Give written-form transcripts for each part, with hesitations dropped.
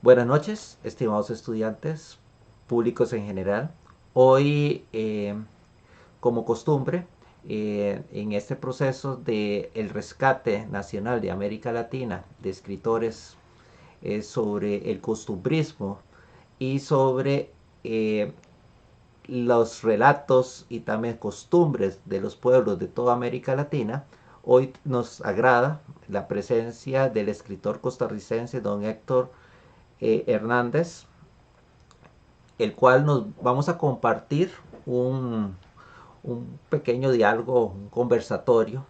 Buenas noches, estimados estudiantes, públicos en general. Hoy, como costumbre, en este proceso de el rescate nacional de América Latina de escritores sobre el costumbrismo y sobre los relatos y también costumbres de los pueblos de toda América Latina, hoy nos agrada la presencia del escritor costarricense don Héctor Hernández, el cual nos vamos a compartir un pequeño diálogo, un conversatorio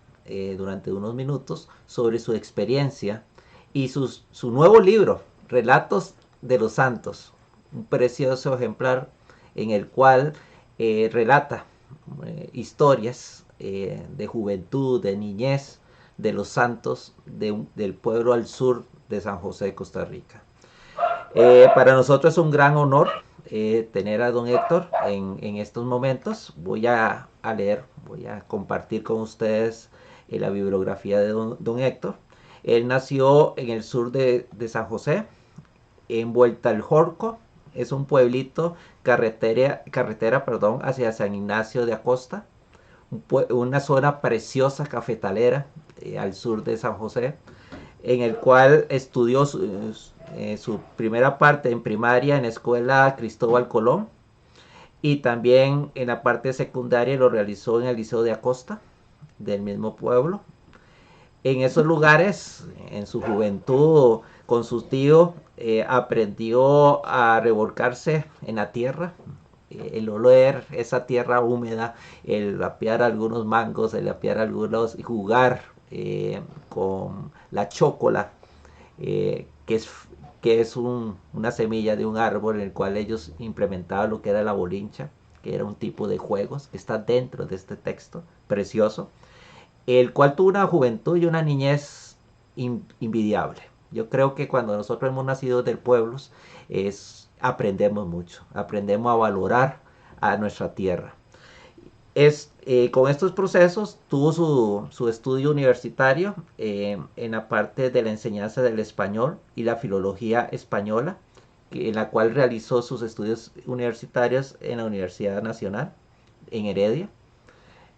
durante unos minutos sobre su experiencia y su nuevo libro, Relatos de los Santos, un precioso ejemplar en el cual relata historias de juventud, de niñez, de los santos del pueblo al sur de San José de Costa Rica. Para nosotros es un gran honor tener a don Héctor en estos momentos. Voy a leer, voy a compartir con ustedes la bibliografía de don Héctor. Él nació en el sur de San José, en Vuelta al Jorco. Es un pueblito carretera hacia San Ignacio de Acosta, una zona preciosa cafetalera al sur de San José, en el cual estudió su primera parte en primaria en la escuela Cristóbal Colón y también en la parte secundaria lo realizó en el Liceo de Acosta del mismo pueblo. En esos lugares, en su juventud, con su tío, aprendió a revolcarse en la tierra, el oler esa tierra húmeda, el lapear algunos mangos, el lapear algunos y jugar con la chócola, que es una semilla de un árbol en el cual ellos implementaban lo que era la bolincha, que era un tipo de juegos que está dentro de este texto precioso, el cual tuvo una juventud y una niñez invidiable. Yo creo que cuando nosotros hemos nacido del pueblo, aprendemos mucho, aprendemos a valorar a nuestra tierra. Con estos procesos tuvo su estudio universitario en la parte de la enseñanza del español y la filología española, en la cual realizó sus estudios universitarios en la Universidad Nacional en Heredia.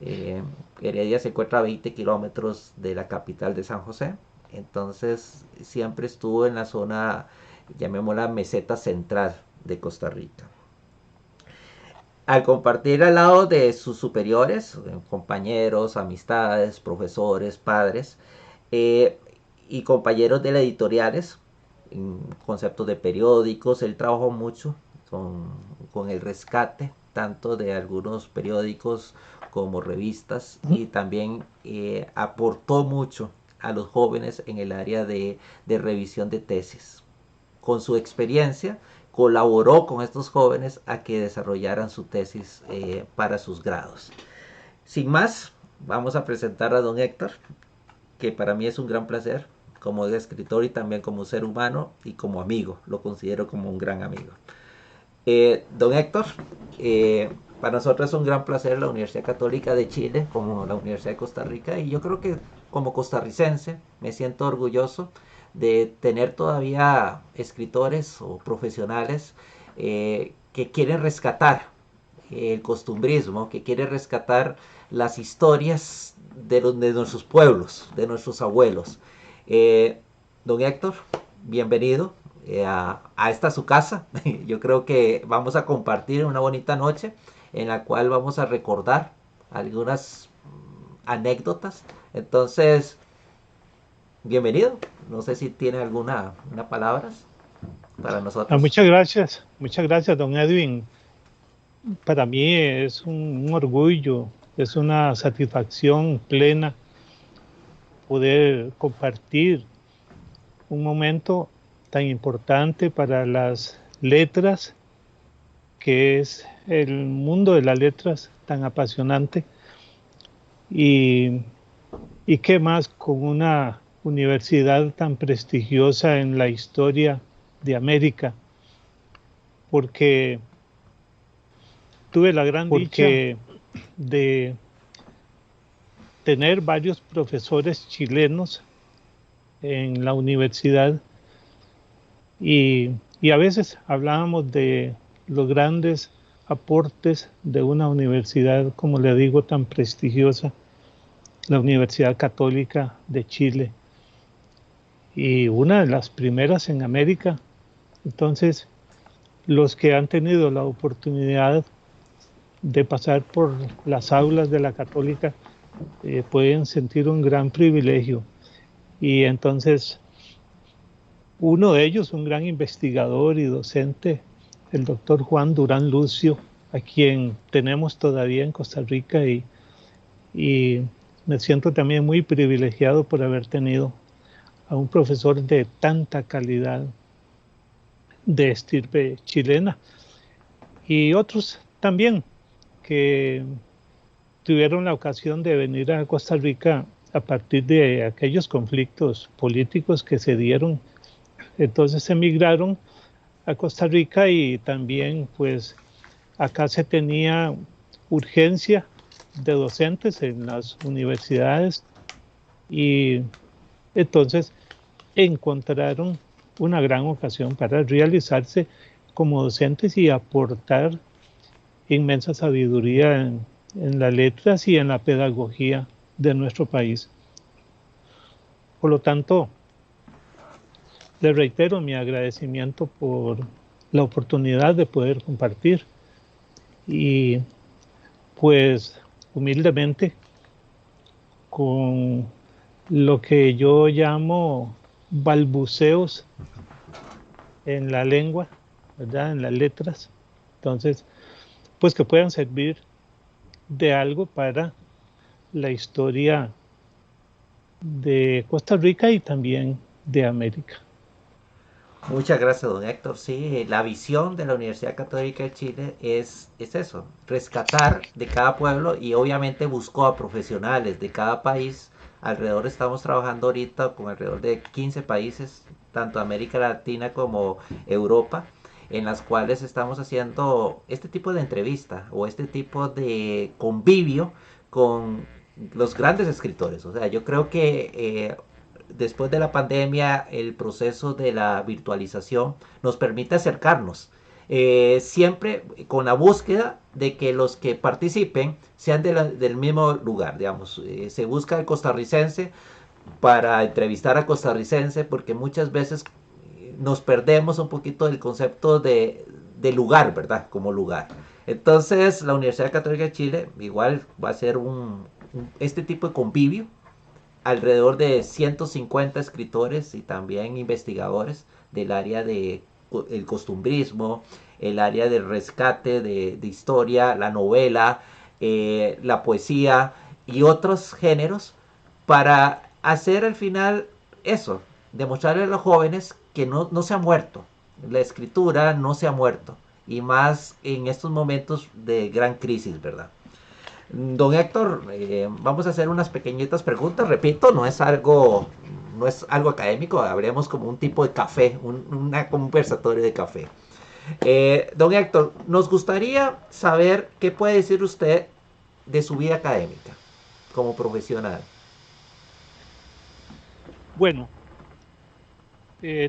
Eh, Heredia se encuentra a 20 kilómetros de la capital de San José, entonces siempre estuvo en la zona, llamémosla meseta central de Costa Rica. Al compartir al lado de sus superiores, compañeros, amistades, profesores, padres eh, y compañeros de las editoriales, en conceptos de periódicos, él trabajó mucho con el rescate tanto de algunos periódicos como revistas y también aportó mucho a los jóvenes en el área de revisión de tesis. Con su experiencia colaboró con estos jóvenes a que desarrollaran su tesis para sus grados. Sin más, vamos a presentar a don Héctor, que para mí es un gran placer como escritor y también como ser humano y como amigo, lo considero como un gran amigo. Don Héctor, para nosotros es un gran placer la Universidad Católica de Chile como la Universidad de Costa Rica y yo creo que como costarricense me siento orgulloso de tener todavía escritores o profesionales que quieren rescatar el costumbrismo, que quieren rescatar las historias de nuestros pueblos, de nuestros abuelos. Don Héctor, bienvenido a esta su casa. Yo creo que vamos a compartir una bonita noche en la cual vamos a recordar algunas anécdotas. Entonces, bienvenido. No sé si tiene alguna palabras para nosotros. Muchas gracias, don Edwin. Para mí es un orgullo, es una satisfacción plena poder compartir un momento tan importante para las letras, que es el mundo de las letras tan apasionante. Y qué más con una universidad tan prestigiosa en la historia de América, porque tuve la gran dicha de tener varios profesores chilenos en la universidad y Y a veces hablábamos de los grandes aportes de una universidad, como le digo, tan prestigiosa, la Universidad Católica de Chile, y una de las primeras en América. Entonces, los que han tenido la oportunidad de pasar por las aulas de la Católica pueden sentir un gran privilegio. Y entonces, uno de ellos, un gran investigador y docente, el doctor Juan Durán Lucio, a quien tenemos todavía en Costa Rica, y me siento también muy privilegiado por haber tenido a un profesor de tanta calidad, de estirpe chilena, y otros también que tuvieron la ocasión de venir a Costa Rica a partir de aquellos conflictos políticos que se dieron. Entonces emigraron a Costa Rica, y también pues acá se tenía urgencia de docentes en las universidades, y entonces encontraron una gran ocasión para realizarse como docentes y aportar inmensa sabiduría en las letras y en la pedagogía de nuestro país. Por lo tanto, le reitero mi agradecimiento por la oportunidad de poder compartir, y pues humildemente con lo que yo llamo balbuceos en la lengua, ¿verdad? En las letras. Entonces, pues que puedan servir de algo para la historia de Costa Rica y también de América. Muchas gracias, don Héctor. Sí, la visión de la Universidad Católica de Chile es eso, rescatar de cada pueblo, y obviamente buscó a profesionales de cada país. Alrededor estamos trabajando ahorita con alrededor de 15 países, tanto América Latina como Europa, en las cuales estamos haciendo este tipo de entrevista o este tipo de convivio con los grandes escritores. O sea, yo creo que después de la pandemia, el proceso de la virtualización nos permite acercarnos. Siempre con la búsqueda de que los que participen sean del mismo lugar, digamos. Se busca el costarricense para entrevistar a costarricense, porque muchas veces nos perdemos un poquito del concepto de lugar, ¿verdad? Como lugar. Entonces, la Universidad Católica de Chile igual va a ser este tipo de convivio, alrededor de 150 escritores y también investigadores del área de el costumbrismo, el área del rescate de historia, la novela, la poesía y otros géneros, para hacer al final eso, demostrarle a los jóvenes que no se ha muerto, la escritura no se ha muerto, y más en estos momentos de gran crisis, ¿verdad? Don Héctor, vamos a hacer unas pequeñitas preguntas. Repito, no es algo académico, habremos como un tipo de café, un conversatorio de café. Don Héctor, nos gustaría saber qué puede decir usted de su vida académica como profesional. Bueno,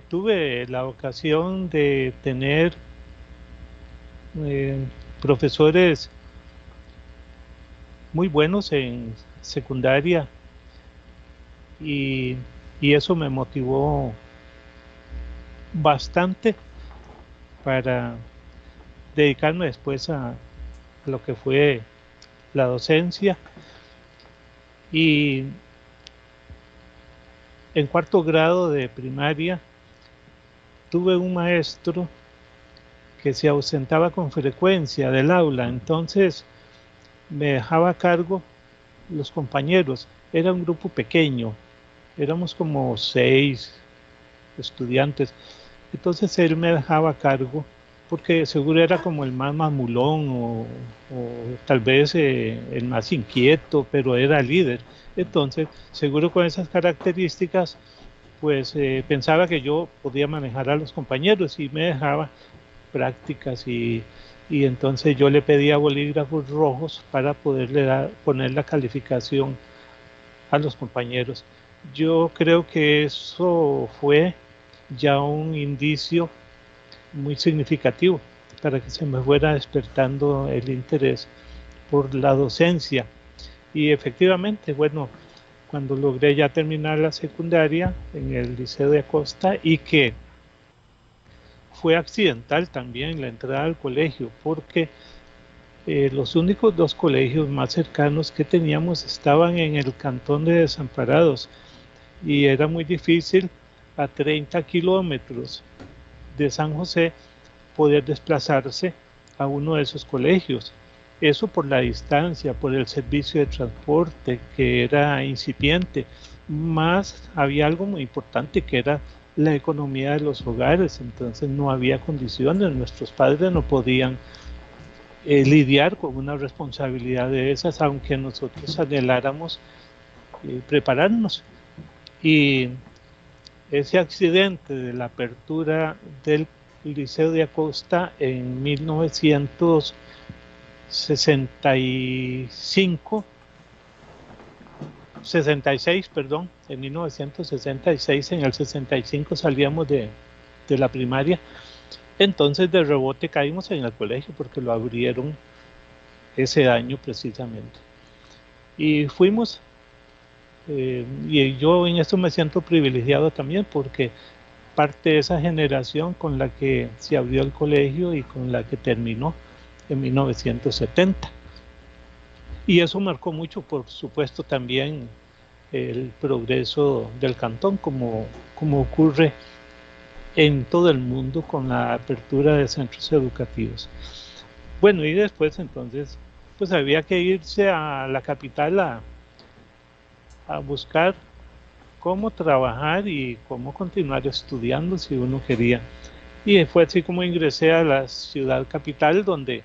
tuve la ocasión de tener profesores muy buenos en secundaria, y eso me motivó bastante para dedicarme después a lo que fue la docencia. Y en cuarto grado de primaria tuve un maestro que se ausentaba con frecuencia del aula, entonces me dejaba a cargo los compañeros. Era un grupo pequeño, éramos como 6 estudiantes, entonces él me dejaba a cargo porque seguro era como el más mamulón, o tal vez el más inquieto, pero era líder. Entonces, seguro con esas características, pues pensaba que yo podía manejar a los compañeros y me dejaba prácticas, y entonces yo le pedía bolígrafos rojos para poderle poner la calificación a los compañeros. Yo creo que eso fue ya un indicio muy significativo para que se me fuera despertando el interés por la docencia. Y efectivamente, bueno, cuando logré ya terminar la secundaria en el Liceo de Acosta, y que fue accidental también la entrada al colegio, porque los únicos dos colegios más cercanos que teníamos estaban en el cantón de Desamparados, y era muy difícil a 30 kilómetros de San José poder desplazarse a uno de esos colegios. Eso por la distancia, por el servicio de transporte que era incipiente, más había algo muy importante que era la economía de los hogares. Entonces no había condiciones, nuestros padres no podían lidiar con una responsabilidad de esas, aunque nosotros anheláramos prepararnos. Y ese accidente de la apertura del Liceo de Acosta en 1966, perdón, en 1966, en el 65 salíamos de la primaria, entonces de rebote caímos en el colegio porque lo abrieron ese año precisamente. Y fuimos, y yo en esto me siento privilegiado también porque parte de esa generación con la que se abrió el colegio y con la que terminó en 1970. Y eso marcó mucho, por supuesto, también el progreso del cantón, como ocurre en todo el mundo con la apertura de centros educativos. Bueno, y después entonces, pues había que irse a la capital a buscar cómo trabajar y cómo continuar estudiando si uno quería. Y fue así como ingresé a la ciudad capital, donde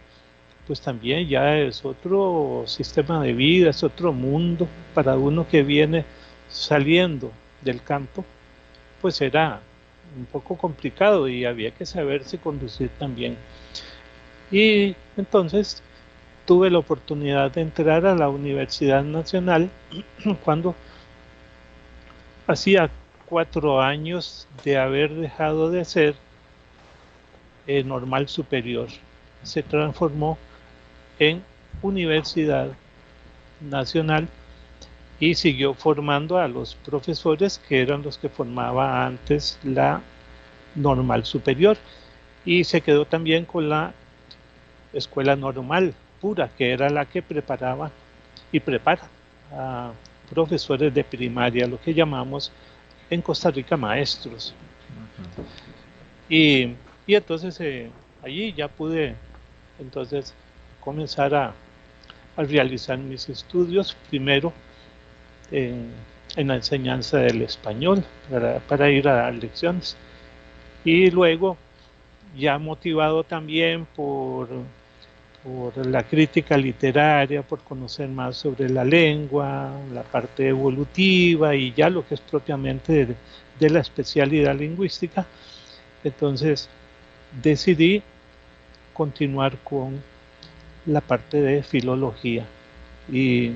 pues también ya es otro sistema de vida, es otro mundo. Para uno que viene saliendo del campo, pues era un poco complicado y había que saberse conducir también. Y entonces tuve la oportunidad de entrar a la Universidad Nacional cuando hacía 4 años de haber dejado de ser normal superior. Se transformó en Universidad Nacional y siguió formando a los profesores que eran los que formaba antes la normal superior, y se quedó también con la escuela normal pura, que era la que preparaba y prepara a profesores de primaria, lo que llamamos en Costa Rica maestros. Y entonces allí ya pude entonces comenzar a realizar mis estudios, primero en la enseñanza del español para ir a dar lecciones, y luego ya motivado también por la crítica literaria, por conocer más sobre la lengua, la parte evolutiva y ya lo que es propiamente de la especialidad lingüística. Entonces decidí continuar con la parte de filología, y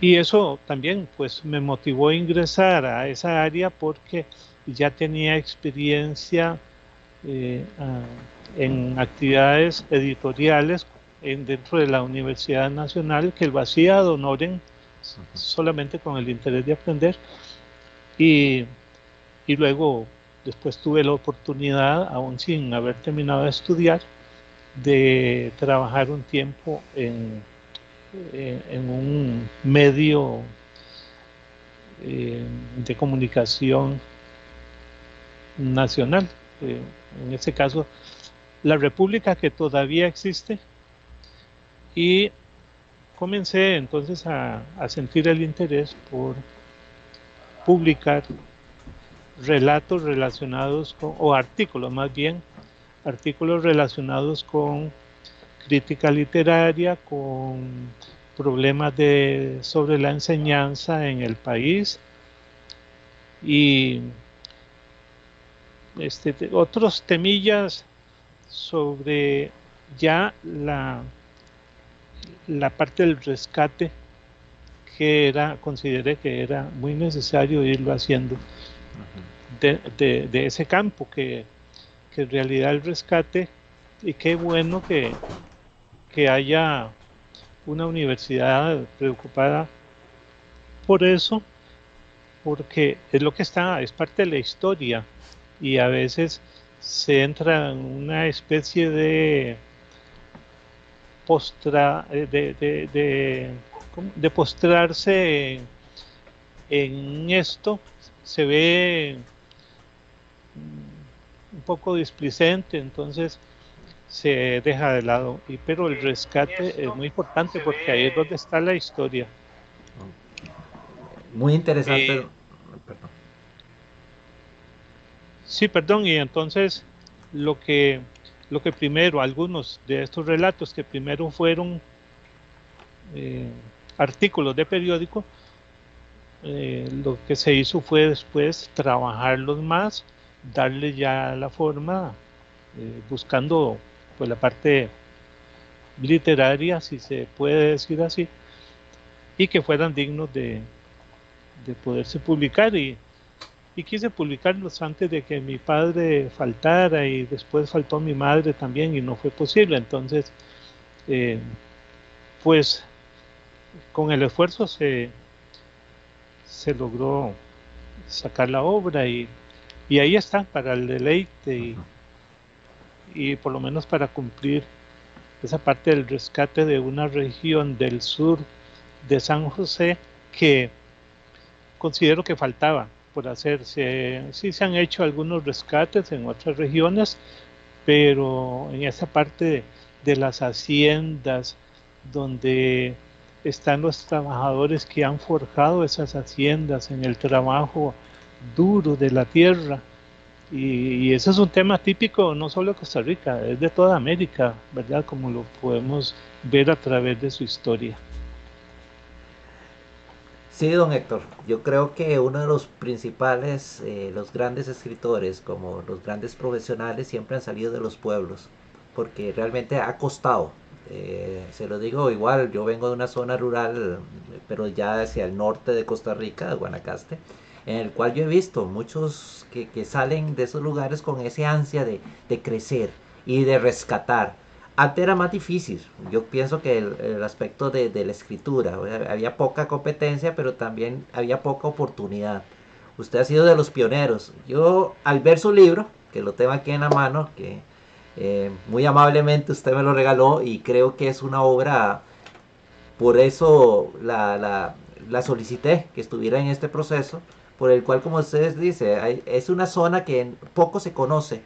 eso también pues me motivó a ingresar a esa área porque ya tenía experiencia en actividades editoriales dentro de la Universidad Nacional, que lo hacía ad honorem, solamente con el interés de aprender, y luego después tuve la oportunidad, aún sin haber terminado de estudiar, de trabajar un tiempo en un medio de comunicación nacional, en este caso La República, que todavía existe, y comencé entonces a sentir el interés por publicar relatos relacionados con, o artículos más bien, artículos relacionados con crítica literaria, con problemas sobre la enseñanza en el país, y otros temillas sobre ya la parte del rescate, que consideré que era muy necesario irlo haciendo de ese campo, que en realidad el rescate, y qué bueno que haya una universidad preocupada por eso, porque es lo que está, es parte de la historia, y a veces se entra en una especie de de postrarse en esto, se ve un poco displicente, entonces se deja de lado. Pero el rescate es muy importante porque ahí es donde está la historia. Muy interesante. Perdón. Sí, perdón, y entonces lo que primero, algunos de estos relatos que primero fueron artículos de periódico, lo que se hizo fue después trabajarlos más, darle ya la forma, buscando pues la parte literaria, si se puede decir así, y que fueran dignos de poderse publicar, y quise publicarlos antes de que mi padre faltara, y después faltó mi madre también y no fue posible. Entonces pues con el esfuerzo se logró sacar la obra, y ahí está para el deleite, y por lo menos para cumplir esa parte del rescate de una región del sur de San José que considero que faltaba por hacerse. Sí se han hecho algunos rescates en otras regiones, pero en esa parte de las haciendas donde están los trabajadores que han forjado esas haciendas en el trabajo duro de la tierra, y ese es un tema típico no solo de Costa Rica, es de toda América, ¿verdad? Como lo podemos ver a través de su historia. Sí, don Héctor, yo creo que uno de los principales, los grandes escritores, como los grandes profesionales, siempre han salido de los pueblos, porque realmente ha costado. Se lo digo igual, yo vengo de una zona rural, pero ya hacia el norte de Costa Rica, de Guanacaste, en el cual yo he visto muchos que salen de esos lugares con ese ansia de crecer y de rescatar. Antes era más difícil. Yo pienso que el aspecto de la escritura, o sea, había poca competencia, pero también había poca oportunidad. Usted ha sido de los pioneros. Yo, al ver su libro, que lo tengo aquí en la mano, que muy amablemente usted me lo regaló, y creo que es una obra, por eso la solicité que estuviera en este proceso, por el cual, como ustedes dicen, es una zona que poco se conoce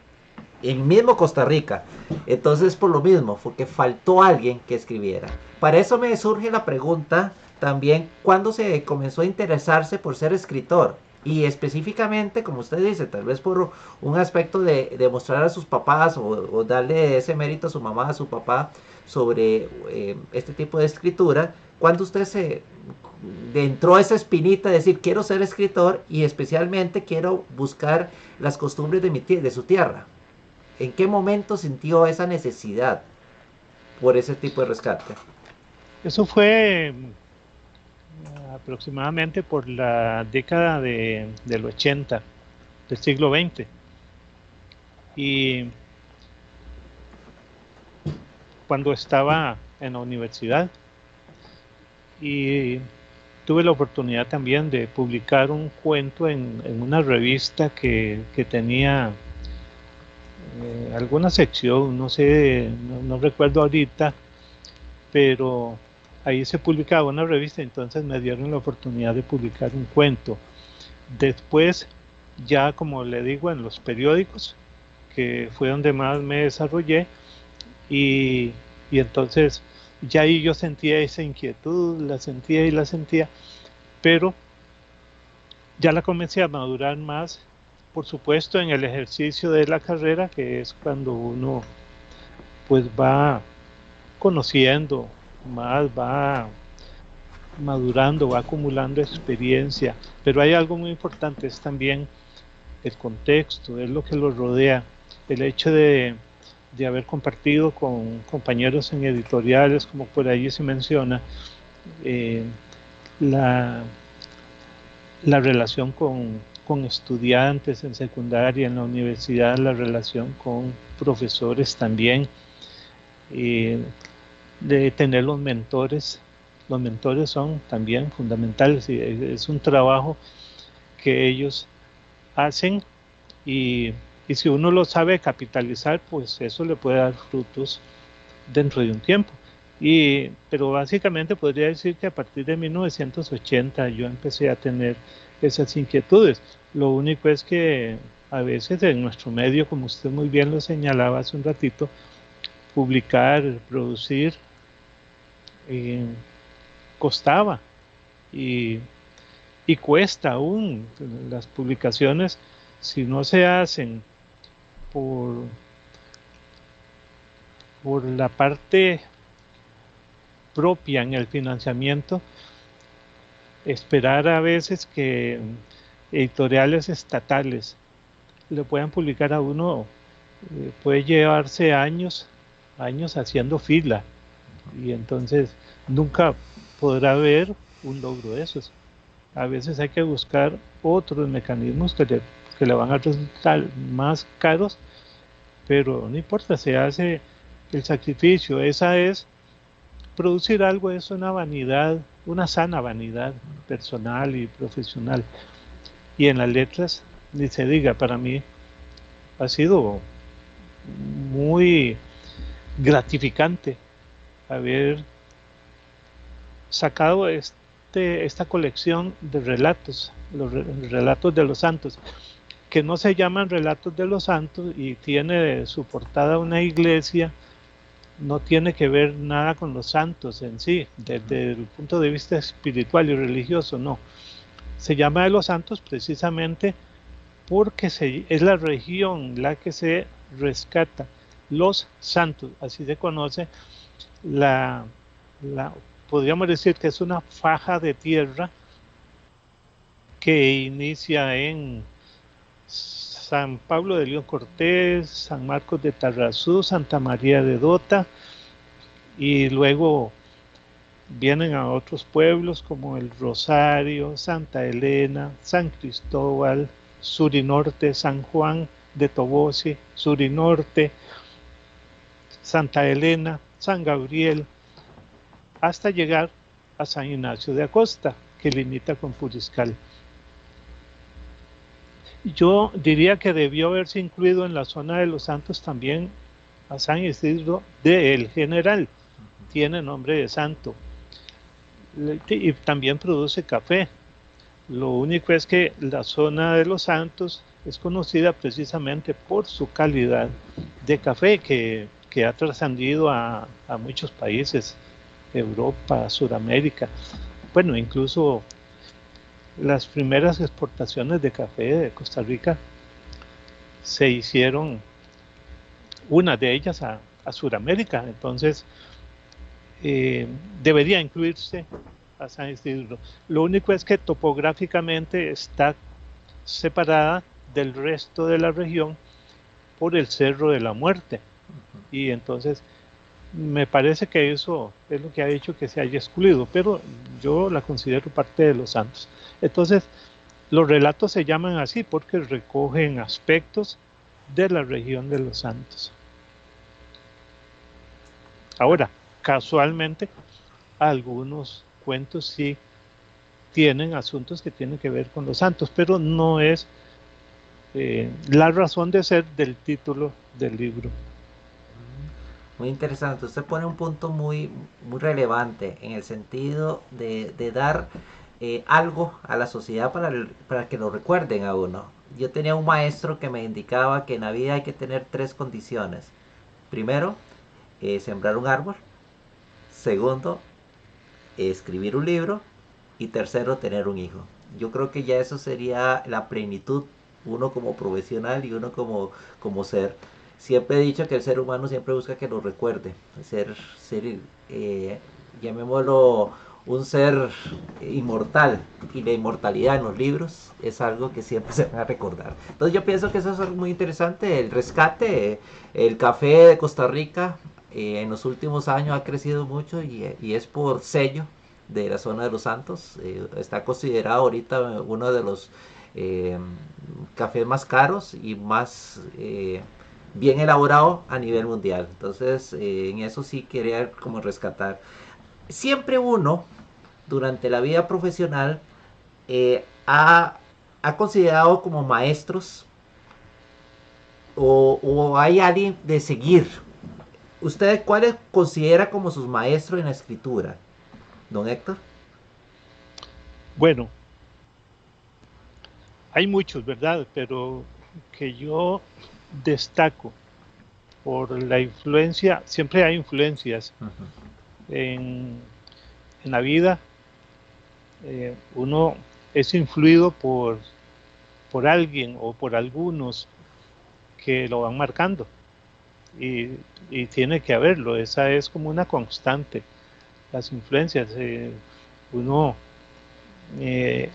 en mismo Costa Rica. Entonces, por lo mismo, porque faltó alguien que escribiera. Para eso me surge la pregunta también, ¿cuándo se comenzó a interesarse por ser escritor? Y específicamente, como usted dice, tal vez por un aspecto de mostrar a sus papás, o darle ese mérito a su mamá, a su papá, sobre este tipo de escritura. ¿Cuándo usted se entró esa espinita de decir, quiero ser escritor y especialmente quiero buscar las costumbres de su tierra? ¿En qué momento sintió esa necesidad por ese tipo de rescate? Eso fue aproximadamente por la década del 80 del siglo XX, y cuando estaba en la universidad, y tuve la oportunidad también de publicar un cuento en una revista que tenía alguna sección, no sé, no recuerdo ahorita, pero ahí se publicaba una revista, entonces me dieron la oportunidad de publicar un cuento. Después, ya como le digo, en los periódicos, que fue donde más me desarrollé, y entonces ya ahí yo sentía esa inquietud, la sentía, pero ya la comencé a madurar más, por supuesto, en el ejercicio de la carrera, que es cuando uno pues va conociendo más, va madurando, va acumulando experiencia. Pero hay algo muy importante, es también el contexto, es lo que lo rodea, el hecho de haber compartido con compañeros en editoriales, como por ahí se menciona, la relación con con estudiantes en secundaria, en la universidad, la relación con profesores también, de tener los mentores. Los mentores son también fundamentales y es un trabajo que ellos hacen y si uno lo sabe capitalizar, pues eso le puede dar frutos dentro de un tiempo. Pero básicamente podría decir que a partir de 1980 yo empecé a tener esas inquietudes. Lo único es que a veces en nuestro medio, como usted muy bien lo señalaba hace un ratito, publicar, producir, costaba y cuesta aún. Las publicaciones, si no se hacen por la parte propia en el financiamiento, esperar a veces que editoriales estatales le puedan publicar a uno puede llevarse años haciendo fila, y entonces nunca podrá haber un logro de esos. A veces hay que buscar otros mecanismos que le van a resultar más caros, pero no importa, se hace el sacrificio. Esa es, producir algo es una vanidad, una sana vanidad personal y profesional. Y en las letras, ni se diga, para mí ha sido muy gratificante haber sacado esta colección de relatos, los relatos de los santos, que no se llaman relatos de los santos y tiene su portada una iglesia. No tiene que ver nada con los santos en sí, desde el punto de vista espiritual y religioso, no. Se llama de los santos precisamente porque es la región la que se rescata. Los santos, así se conoce podríamos decir que es una faja de tierra que inicia en San Pablo de León Cortés, San Marcos de Tarrazú, Santa María de Dota, y luego vienen a otros pueblos como el Rosario, Santa Elena, San Cristóbal, Surinorte, San Juan de Tobosi, Surinorte, Santa Elena, San Gabriel, hasta llegar a San Ignacio de Acosta, que limita con Puriscal. Yo diría que debió haberse incluido en la zona de los santos también a San Isidro de El General, tiene nombre de santo, y también produce café. Lo único es que la zona de los santos es conocida precisamente por su calidad de café, que ha trascendido a muchos países, Europa, Sudamérica. Bueno, incluso las primeras exportaciones de café de Costa Rica se hicieron, una de ellas a Sudamérica. Entonces debería incluirse a San Isidro. Lo único es que topográficamente está separada del resto de la región por el Cerro de la Muerte, y entonces me parece que eso es lo que ha hecho que se haya excluido, pero yo la considero parte de los santos. Entonces los relatos se llaman así porque recogen aspectos de la región de los santos. Ahora, casualmente, algunos cuentos sí tienen asuntos que tienen que ver con los santos, pero no es la razón de ser del título del libro. Muy interesante. Usted pone un punto muy, muy relevante en el sentido de dar algo a la sociedad para que lo recuerden a uno. Yo tenía un maestro que me indicaba que en la vida hay que tener 3 condiciones. Primero, sembrar un árbol. Segundo, escribir un libro. Y tercero, tener un hijo. Yo creo que ya eso sería la plenitud, uno como profesional y uno como ser. Siempre he dicho que el ser humano siempre busca que lo recuerde, ser llamémoslo un ser inmortal, y la inmortalidad en los libros es algo que siempre se va a recordar. Entonces yo pienso que eso es algo muy interesante, el rescate. El café de Costa Rica en los últimos años ha crecido mucho y es por sello de la zona de los santos. Está considerado ahorita uno de los eh, cafés más caros y más bien elaborado a nivel mundial. Entonces, en eso sí quería como rescatar. Siempre uno, durante la vida profesional, ha considerado como maestros o hay alguien de seguir. ¿Usted cuáles considera como sus maestros en la escritura, don Héctor? Bueno, hay muchos, ¿verdad? Pero que yo destaco por la influencia, siempre hay influencias en, en la vida. Uno es influido por alguien o por algunos que lo van marcando y tiene que haberlo, esa es como una constante, las influencias. Uno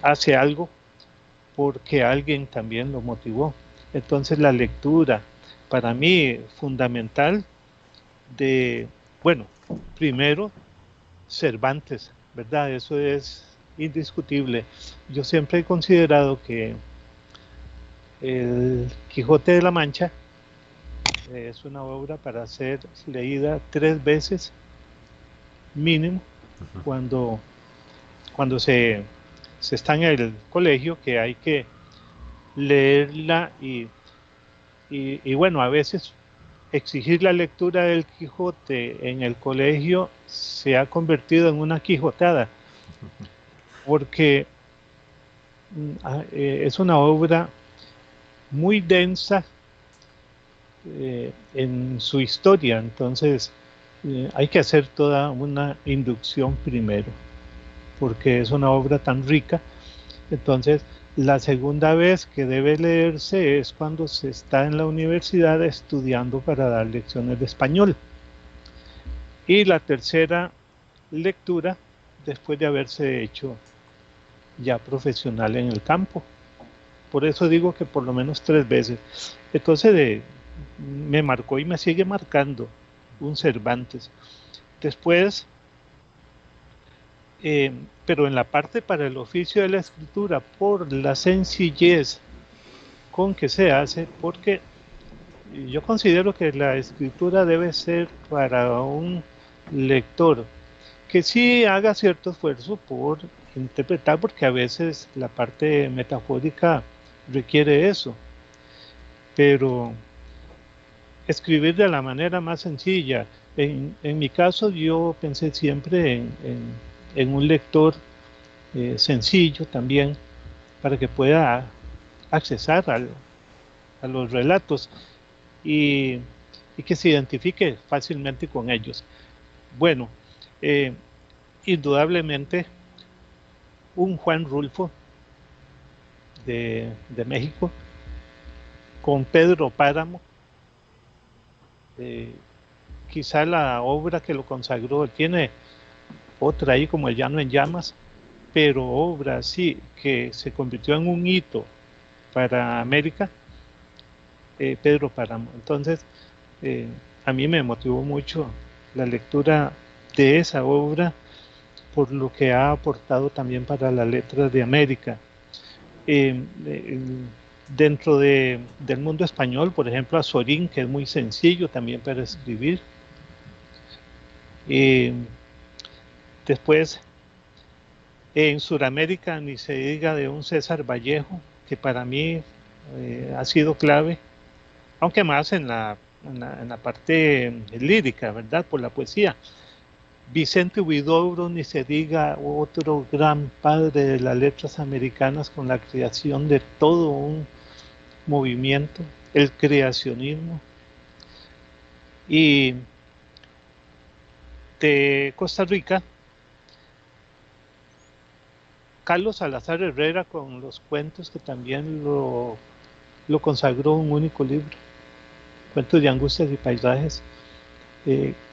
hace algo porque alguien también lo motivó. Entonces la lectura, para mí, fundamental de, bueno, primero, Cervantes, ¿verdad? Eso es indiscutible. Yo siempre he considerado que el Quijote de la Mancha es una obra para ser leída 3 veces mínimo cuando, cuando se está en el colegio, que hay que leerla y bueno, a veces exigir la lectura del Quijote en el colegio se ha convertido en una quijotada, porque es una obra muy densa en su historia, entonces hay que hacer toda una inducción primero, porque es una obra tan rica. Entonces, la segunda vez que debe leerse es cuando se está en la universidad estudiando para dar lecciones de español. Y la tercera lectura después de haberse hecho ya profesional en el campo. Por eso digo que por lo menos 3 veces. Entonces me marcó y me sigue marcando un Cervantes. Después, pero en la parte para el oficio de la escritura, por la sencillez con que se hace, porque yo considero que la escritura debe ser para un lector que sí haga cierto esfuerzo por interpretar, porque a veces la parte metafórica requiere eso, pero escribir de la manera más sencilla. En mi caso yo pensé siempre en un lector sencillo también, para que pueda accesar a los relatos y que se identifique fácilmente con ellos. Bueno, indudablemente un Juan Rulfo de México, con Pedro Páramo, quizá la obra que lo consagró. Tiene otra ahí como El Llano en Llamas, pero obra así que se convirtió en un hito para América, Pedro Páramo. Entonces, a mí me motivó mucho la lectura de esa obra por lo que ha aportado también para la letra de América. Dentro del mundo español, por ejemplo, Azorín, que es muy sencillo también para escribir. Después, en Sudamérica, ni se diga de un César Vallejo, que para mí ha sido clave, aunque más en la parte lírica, ¿verdad? Por la poesía. Vicente Huidobro, ni se diga, otro gran padre de las letras americanas, con la creación de todo un movimiento, el creacionismo. Y de Costa Rica, Carlos Salazar Herrera, con los cuentos, que también lo consagró un único libro, Cuentos de Angustias y Paisajes,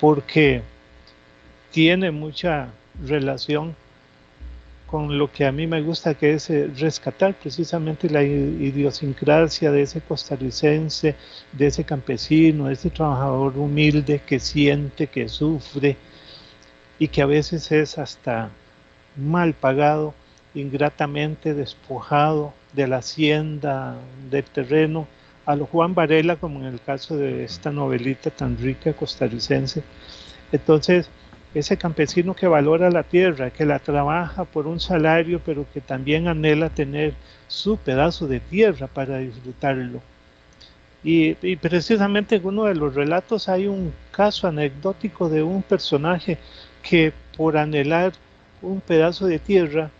porque tiene mucha relación con lo que a mí me gusta, que es rescatar precisamente la idiosincrasia de ese costarricense, de ese campesino, de ese trabajador humilde que siente, que sufre y que a veces es hasta mal pagado ingratamente despojado de la hacienda, del terreno, a lo Juan Varela, como en el caso de esta novelita tan rica costarricense. Entonces, ese campesino que valora la tierra, que la trabaja por un salario, pero que también anhela tener su pedazo de tierra para disfrutarlo. Y precisamente en uno de los relatos hay un caso anecdótico de un personaje que por anhelar un pedazo de tierra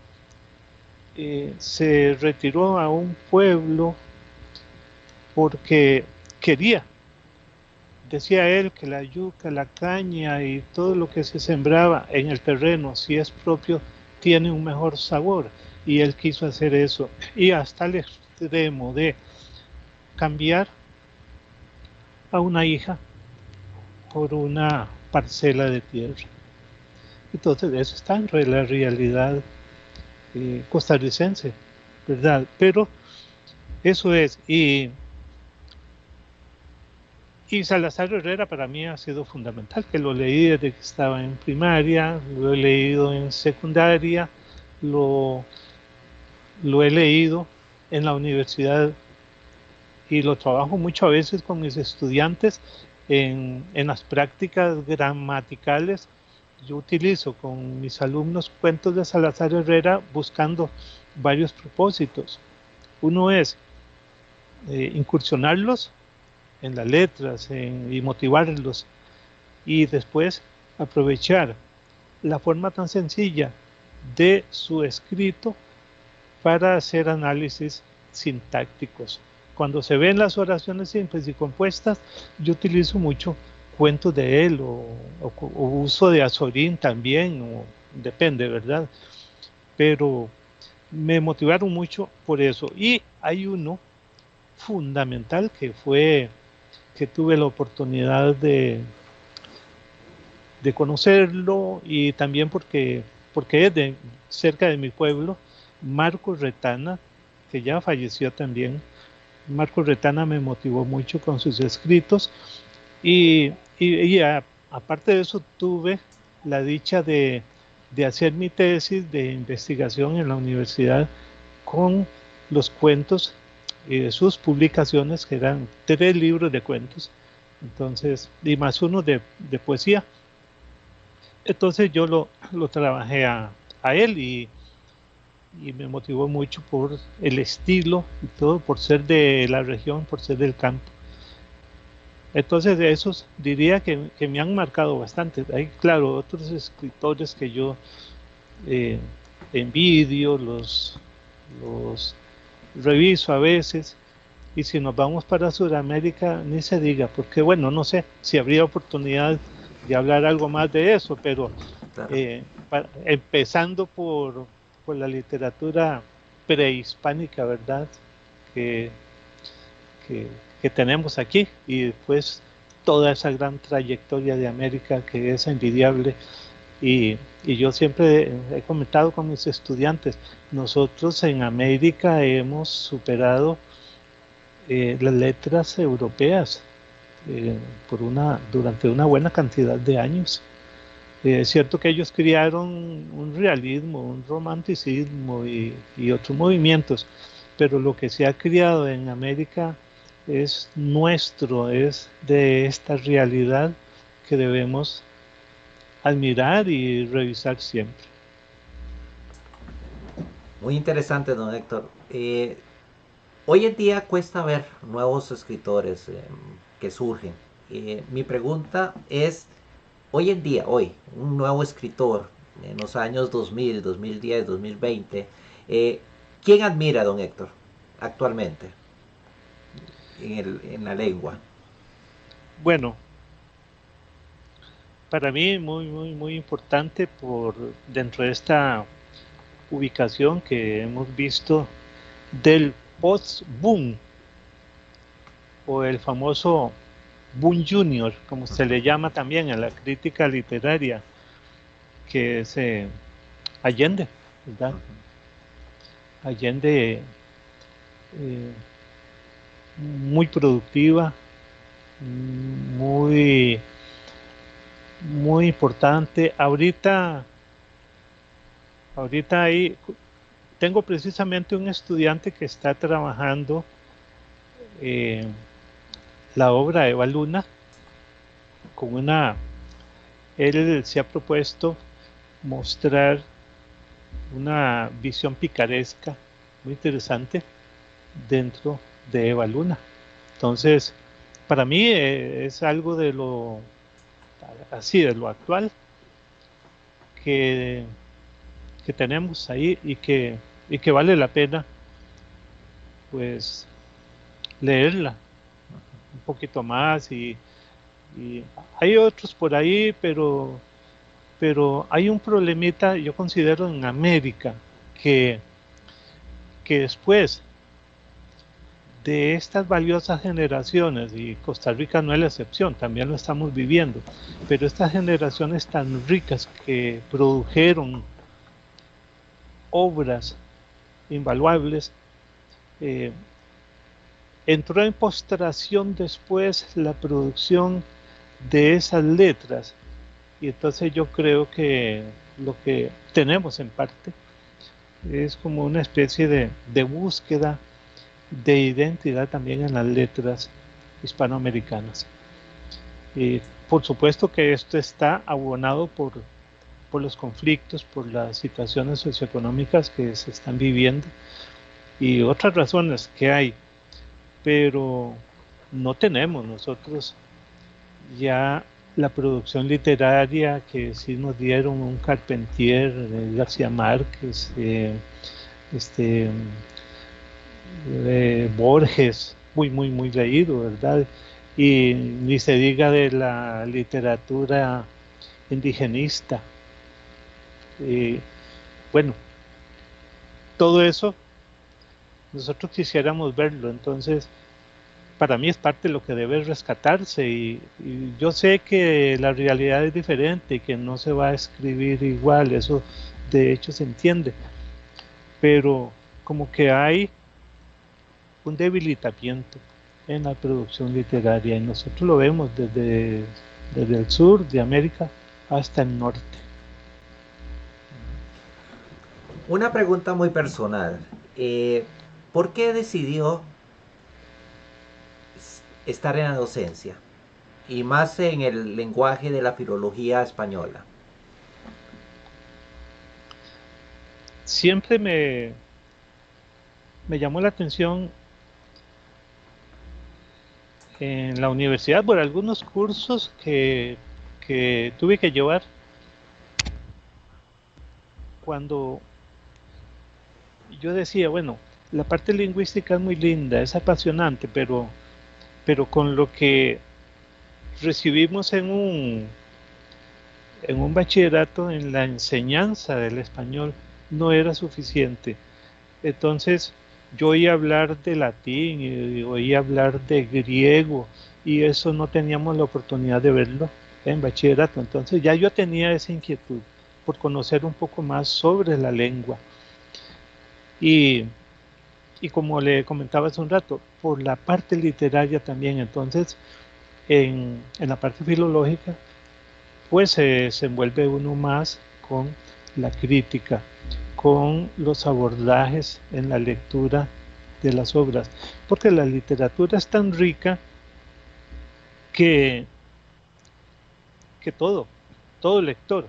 se retiró a un pueblo porque quería. Decía él que la yuca, la caña y todo lo que se sembraba en el terreno, si es propio, tiene un mejor sabor. Y él quiso hacer eso. Y hasta el extremo de cambiar a una hija por una parcela de tierra. Entonces eso está en la realidad costarricense, ¿verdad? Pero eso es. Y Salazar Herrera para mí ha sido fundamental, que lo leí desde que estaba en primaria, lo he leído en secundaria, lo he leído en la universidad y lo trabajo mucho a veces con mis estudiantes en las prácticas gramaticales. Yo utilizo con mis alumnos cuentos de Salazar Herrera buscando varios propósitos. Uno es incursionarlos en las letras y motivarlos, y después aprovechar la forma tan sencilla de su escrito para hacer análisis sintácticos. Cuando se ven las oraciones simples y compuestas, yo utilizo mucho cuentos de él o uso de Azorín también, o depende, ¿verdad? Pero me motivaron mucho por eso. Y hay uno fundamental que tuve la oportunidad de conocerlo, y también porque es de cerca de mi pueblo, Marcos Retana, que ya falleció también. Marcos Retana me motivó mucho con sus escritos, y aparte de eso tuve la dicha de hacer mi tesis de investigación en la universidad con los cuentos y sus publicaciones, que eran 3 libros de cuentos, entonces, y más uno de poesía. Entonces yo lo trabajé a él, y me motivó mucho por el estilo y todo, por ser de la región, por ser del campo. Entonces de esos diría que me han marcado bastante. Hay, claro, otros escritores que yo envidio, los reviso a veces, y si nos vamos para Sudamérica ni se diga, porque bueno, no sé si habría oportunidad de hablar algo más de eso, pero Claro. Empezando por la literatura prehispánica, ¿verdad? Que tenemos aquí, y después toda esa gran trayectoria de América que es envidiable. Y yo siempre he comentado con mis estudiantes, nosotros en América hemos superado las letras europeas durante una buena cantidad de años. Es cierto que ellos criaron un realismo, un romanticismo y otros movimientos, pero lo que se ha criado en América es nuestro, es de esta realidad que debemos admirar y revisar siempre. Muy interesante, don Héctor. Hoy en día cuesta ver nuevos escritores que surgen. Mi pregunta es, hoy en día, un nuevo escritor en los años 2000, 2010, 2020, ¿quién admira a don Héctor actualmente en la lengua? Bueno, para mí muy, muy, muy importante dentro de esta ubicación que hemos visto del post-boom, o el famoso boom junior, como se le llama también en la crítica literaria, que es Allende, ¿verdad? Allende, muy productiva, muy, muy importante. Ahorita hay tengo precisamente un estudiante que está trabajando la obra de Eva Luna con él se ha propuesto mostrar una visión picaresca muy interesante dentro de Eva Luna. Entonces, para mí es algo de lo actual que tenemos ahí y que vale la pena pues leerla un poquito más y hay otros por ahí, pero hay un problemita, yo considero, en América, que después de estas valiosas generaciones, y Costa Rica no es la excepción, también lo estamos viviendo, pero estas generaciones tan ricas que produjeron obras invaluables, entró en postración después la producción de esas letras, y entonces yo creo que lo que tenemos en parte es como una especie de búsqueda de identidad también en las letras hispanoamericanas. Y por supuesto que esto está abonado por los conflictos, por las situaciones socioeconómicas que se están viviendo y otras razones que hay, pero no tenemos nosotros ya la producción literaria que sí nos dieron un Carpentier, García Márquez, Borges, muy leído, ¿verdad? Y ni se diga de la literatura indigenista. Bueno, todo eso nosotros quisiéramos verlo, entonces para mí es parte de lo que debe rescatarse y yo sé que la realidad es diferente y que no se va a escribir igual, eso de hecho se entiende, pero como que hay un debilitamiento en la producción literaria y nosotros lo vemos desde el sur de América hasta el norte. Una pregunta muy personal. ¿Por qué decidió estar en la docencia? Y más en el lenguaje de la filología española. Siempre me llamó la atención en la universidad por algunos cursos que tuve que llevar cuando yo decía, bueno, la parte lingüística es muy linda, es apasionante, pero con lo que recibimos en un bachillerato, en la enseñanza del español, no era suficiente. Entonces, yo oía hablar de latín y oía hablar de griego, y eso no teníamos la oportunidad de verlo en bachillerato. Entonces, ya yo tenía esa inquietud por conocer un poco más sobre la lengua. Y como le comentaba hace un rato, por la parte literaria también. Entonces, en la parte filológica, pues se envuelve uno más con la crítica, con los abordajes en la lectura de las obras, porque la literatura es tan rica que todo lector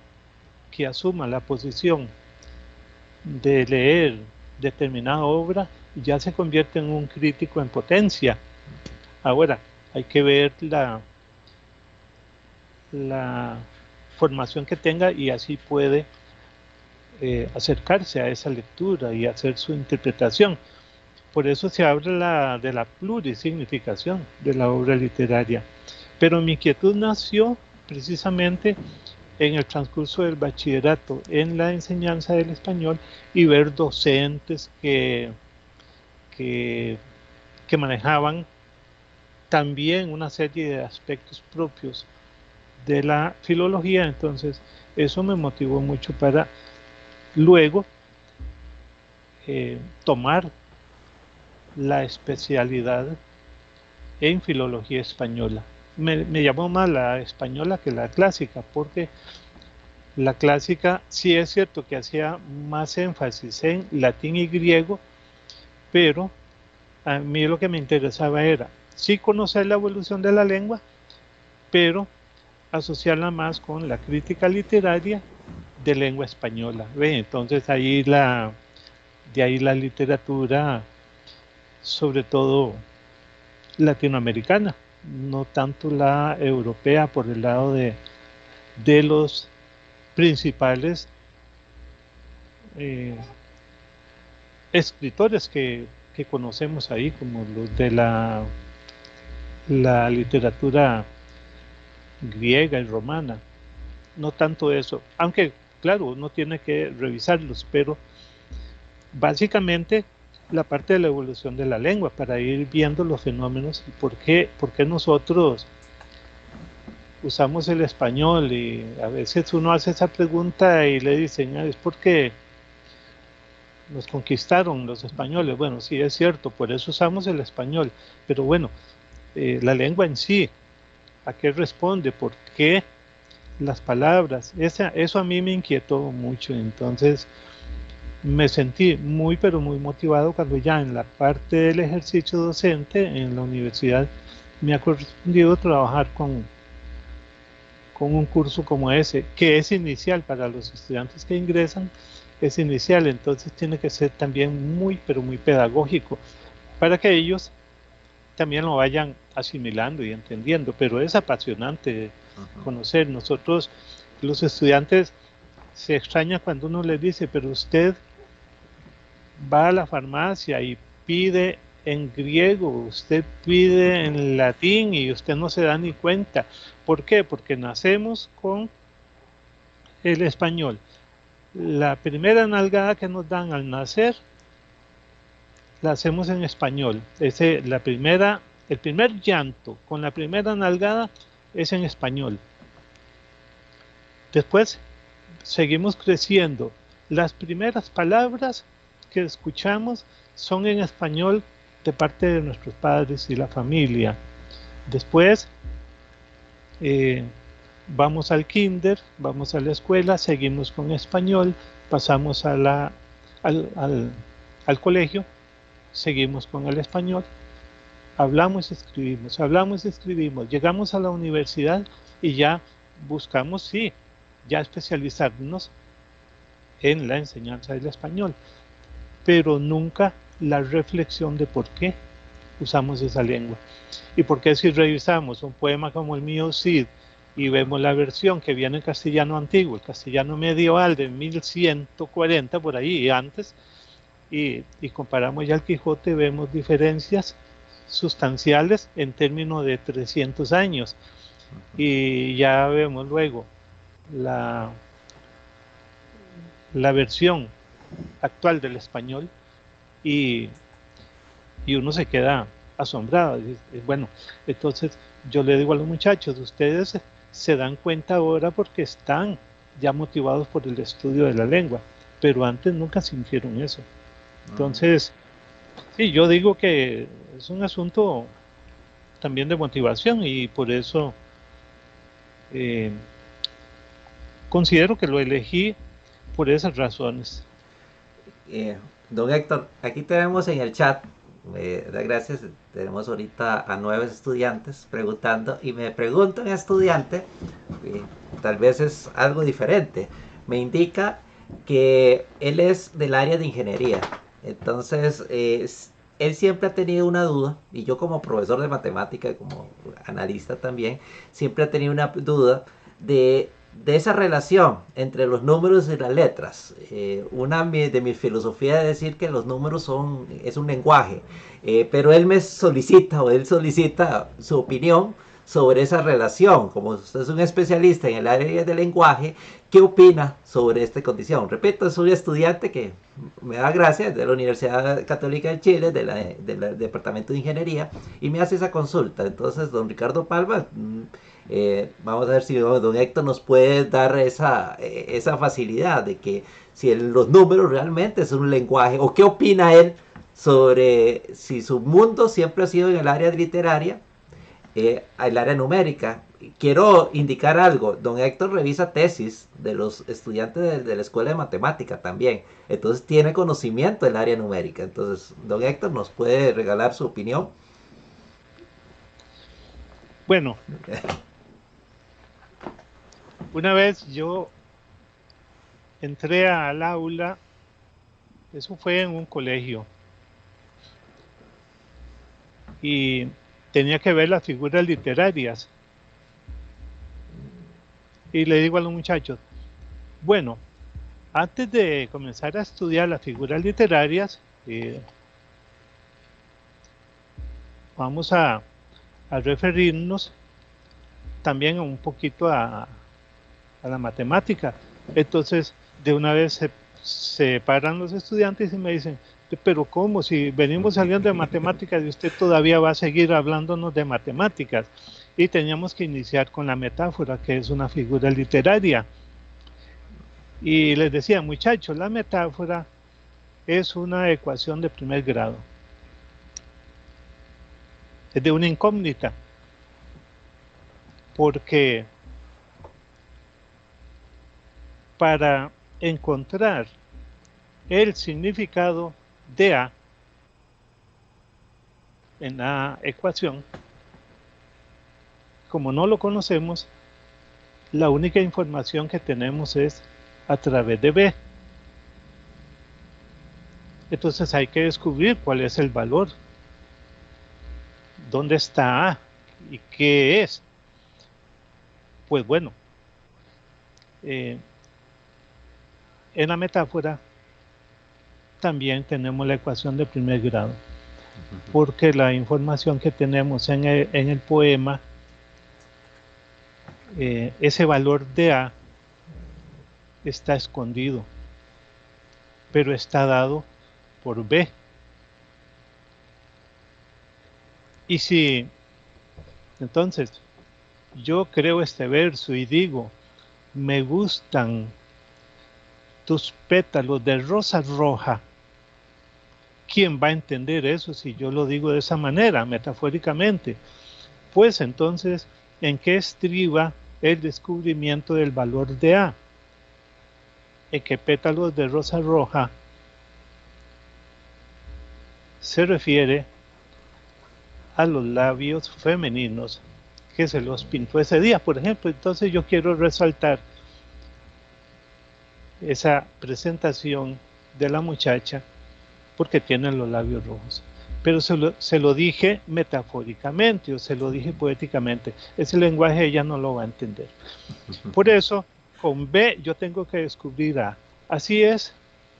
que asuma la posición de leer determinada obra ya se convierte en un crítico en potencia. Ahora, hay que ver la formación que tenga y así puede acercarse a esa lectura y hacer su interpretación. Por eso se habla de la plurisignificación de la obra literaria. Pero mi inquietud nació precisamente en el transcurso del bachillerato, en la enseñanza del español, y ver docentes que manejaban también una serie de aspectos propios de la filología. Entonces eso me motivó mucho para luego tomar la especialidad en filología española. Me llamó más la española que la clásica, porque La clásica sí es cierto que hacía más énfasis en latín y griego, pero a mí lo que me interesaba era sí conocer la evolución de la lengua, pero asociarla más con la crítica literaria de lengua española. ¿Ve? Entonces de ahí la literatura, sobre todo latinoamericana, no tanto la europea por el lado de los principales eh, escritores que conocemos ahí, como los de la literatura griega y romana. No tanto eso, aunque claro, uno tiene que revisarlos, pero básicamente la parte de la evolución de la lengua para ir viendo los fenómenos y por qué nosotros usamos el español. Y a veces uno hace esa pregunta y le dicen, es porque nos conquistaron los españoles. Bueno, sí, es cierto, por eso usamos el español, pero bueno, la lengua en sí, ¿a qué responde? ¿Por qué las palabras? Eso a mí me inquietó mucho. Entonces me sentí muy, pero muy motivado cuando ya en la parte del ejercicio docente en la universidad me ha correspondido trabajar con un curso como ese, que es inicial para los estudiantes que ingresan, es inicial, entonces tiene que ser también muy, pero muy pedagógico, para que ellos también lo vayan asimilando y entendiendo, pero es apasionante conocer. Nosotros, los estudiantes, se extraña cuando uno les dice, pero usted va a la farmacia y pide en griego, usted pide en latín y usted no se da ni cuenta. ¿Por qué? Porque nacemos con el español. La primera nalgada que nos dan al nacer la hacemos en español. El primer llanto con la primera nalgada es en español. Después seguimos creciendo. Las primeras palabras que escuchamos son en español de parte de nuestros padres y la familia. Después vamos al kinder, vamos a la escuela, seguimos con español, pasamos al colegio, seguimos con el español, hablamos y escribimos, llegamos a la universidad y ya buscamos, sí, ya especializarnos en la enseñanza del español, pero nunca la reflexión de por qué usamos esa lengua. Y por qué si revisamos un poema como el mío Cid y vemos la versión que viene en castellano antiguo, el castellano medieval de 1140 por ahí y antes, y comparamos ya el Quijote, vemos diferencias sustanciales en términos de 300 años. Y ya vemos luego la versión actual del español y uno se queda asombrado. Bueno, entonces yo le digo a los muchachos, ustedes se dan cuenta ahora porque están ya motivados por el estudio de la lengua, pero antes nunca sintieron eso. Entonces, sí, yo digo que es un asunto también de motivación y por eso considero que lo elegí por esas razones. Don Héctor, aquí tenemos en el chat, da gracias, tenemos ahorita a 9 estudiantes preguntando y me pregunta un estudiante, tal vez es algo diferente, me indica que él es del área de ingeniería, entonces él siempre ha tenido una duda, y yo como profesor de matemática, como analista también, siempre ha tenido una duda de esa relación entre los números y las letras. Una de mis filosofías es decir que los números es un lenguaje, pero él solicita su opinión sobre esa relación. Como usted es un especialista en el área del lenguaje, ¿qué opina sobre esta condición? Repito, es un estudiante que me da gracias de la Universidad Católica de Chile, del Departamento de Ingeniería, y me hace esa consulta. Entonces, don Ricardo Palma, vamos a ver si don Héctor nos puede dar esa facilidad de que si los números realmente son un lenguaje, o qué opina él sobre si su mundo siempre ha sido en el área literaria, el área numérica, quiero indicar algo. Don Héctor revisa tesis de los estudiantes de la escuela de matemática también. Entonces tiene conocimiento del área numérica. Entonces, don Héctor nos puede regalar su opinión. Bueno, una vez yo entré al aula, eso fue en un colegio, y tenía que ver las figuras literarias. Y le digo a los muchachos, bueno, antes de comenzar a estudiar las figuras literarias, vamos a referirnos también un poquito a la matemática. Entonces, de una vez se paran los estudiantes y me dicen, pero ¿cómo? Si venimos saliendo de matemáticas y usted todavía va a seguir hablándonos de matemáticas. Y teníamos que iniciar con la metáfora, que es una figura literaria. Y les decía, muchachos, la metáfora es una ecuación de primer grado. Es de una incógnita. Porque para encontrar el significado de A en la ecuación, como no lo conocemos, la única información que tenemos es a través de B. Entonces hay que descubrir cuál es el valor, dónde está A y qué es. Pues bueno, en la metáfora también tenemos la ecuación de primer grado, porque la información que tenemos en el poema, ese valor de A está escondido, pero está dado por B. Y si entonces yo creo este verso y digo, me gustan tus pétalos de rosa roja, ¿quién va a entender eso si yo lo digo de esa manera, metafóricamente? Pues entonces, ¿en qué estriba el descubrimiento del valor de A? En que pétalos de rosa roja se refiere a los labios femeninos que se los pintó ese día, por ejemplo. Entonces yo quiero resaltar esa presentación de la muchacha porque tiene los labios rojos. Pero se lo dije metafóricamente o se lo dije poéticamente. Ese lenguaje ella no lo va a entender. Por eso, con B yo tengo que descubrir A. Así es